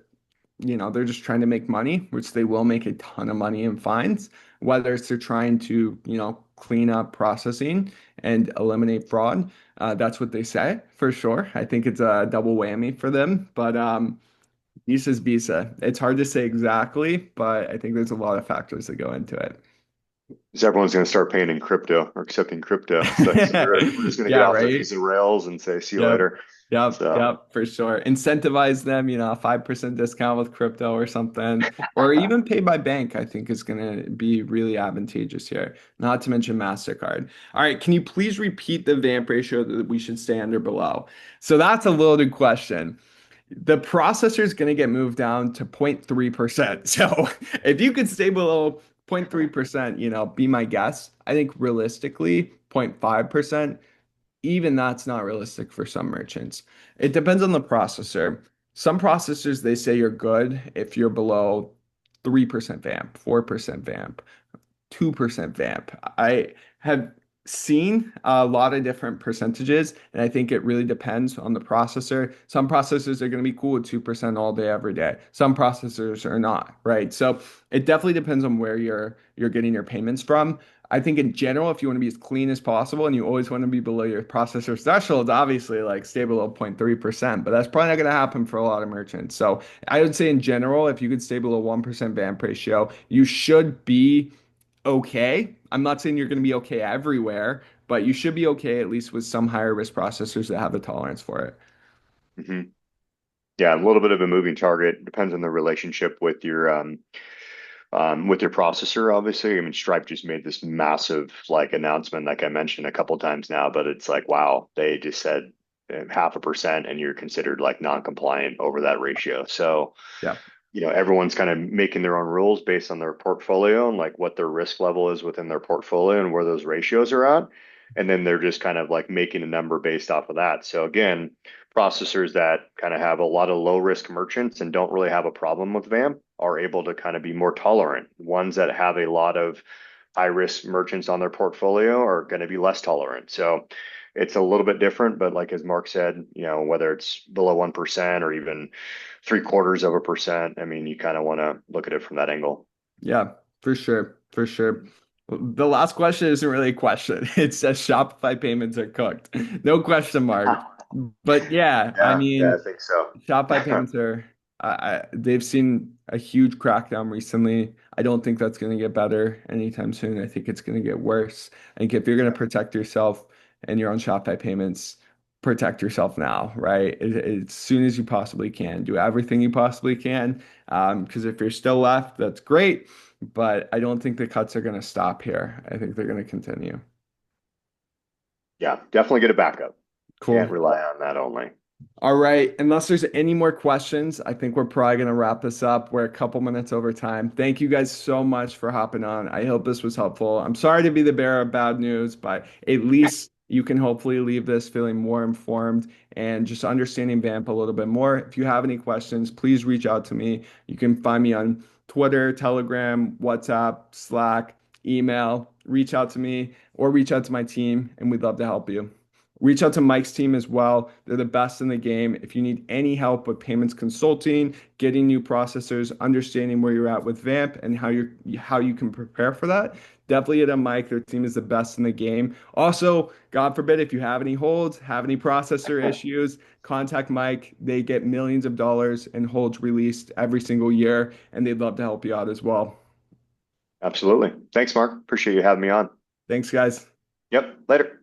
they're just trying to make money, which they will make a ton of money in fines, whether it's they're trying to, clean up processing and eliminate fraud. That's what they say for sure. I think it's a double whammy for them, but Visa's Visa. It's hard to say exactly, but I think there's a lot of factors that go into it. Because everyone's going to start paying in crypto or accepting crypto. So we're just going to get Yeah, off the right. Visa rails and say, see you Yep. later. Yep. So Yep. For sure. Incentivize them, a 5% discount with crypto or something, or even pay by bank, I think is going to be really advantageous here, not to mention MasterCard. All right. Can you please repeat the VAMP ratio that we should stay under below? So that's a loaded question. The processor is going to get moved down to 0.3%. So if you could stay below 0.3%, be my guess. I think realistically, 0.5%, even that's not realistic for some merchants. It depends on the processor. Some processors, they say you're good if you're below 3% VAMP, 4% VAMP. 2% VAMP. I have seen a lot of different percentages, and I think it really depends on the processor. Some processors are going to be cool with 2% all day, every day. Some processors are not, right? So it definitely depends on where you're getting your payments from. I think in general, if you want to be as clean as possible and you always want to be below your processor thresholds, obviously like stay below 0.3%, but that's probably not going to happen for a lot of merchants. So I would say in general, if you could stay below 1% VAMP ratio, you should be okay. I'm not saying you're going to be okay everywhere, but you should be okay at least with some higher risk processors that have the tolerance for it. mhm. Yeah, a little bit of a moving target. Depends on the relationship with your processor, obviously. I mean, Stripe just made this massive like announcement, like I mentioned a couple times now, but it's like, wow, they just said 0.5% and you're considered like non-compliant over that ratio. So, Yeah. everyone's kind of making their own rules based on their portfolio and like what their risk level is within their portfolio and where those ratios are at. And then they're just kind of like making a number based off of that. So again, processors that kind of have a lot of low risk merchants and don't really have a problem with VAMP are able to kind of be more tolerant. Ones that have a lot of high risk merchants on their portfolio are going to be less tolerant. So it's a little bit different, but like as Mark said, whether it's below 1% or even 0.75%, I mean, you kind of want to look at it from that angle. Yeah, for sure. For sure. The last question isn't really a question. It says Shopify payments are cooked. No question mark. But yeah, I Yeah, mean, I think so. Shopify payments are, they've seen a huge crackdown recently. I don't think that's going to get better anytime soon. I think it's going to get worse. I think if you're going to protect yourself and you're on Shopify payments, protect yourself now, right? As soon as you possibly can. Do everything you possibly can. Because if you're still left, that's great. But I don't think the cuts are going to stop here. I think they're going to continue. Yeah, definitely get a backup. Can't Cool. rely on that only. All right. Unless there's any more questions, I think we're probably going to wrap this up. We're a couple minutes over time. Thank you guys so much for hopping on. I hope this was helpful. I'm sorry to be the bearer of bad news, but at least you can hopefully leave this feeling more informed and just understanding VAMP a little bit more. If you have any questions, please reach out to me. You can find me on Twitter, Telegram, WhatsApp, Slack, email. Reach out to me or reach out to my team, and we'd love to help you. Reach out to Mike's team as well. They're the best in the game. If you need any help with payments consulting, getting new processors, understanding where you're at with VAMP and how you can prepare for that, definitely hit up Mike. Their team is the best in the game. Also, God forbid, if you have any holds, have any processor issues, contact Mike. They get millions of dollars in holds released every single year, and they'd love to help you out as well. Absolutely. Thanks, Mark. Appreciate you having me on. Thanks, guys. Yep. Later.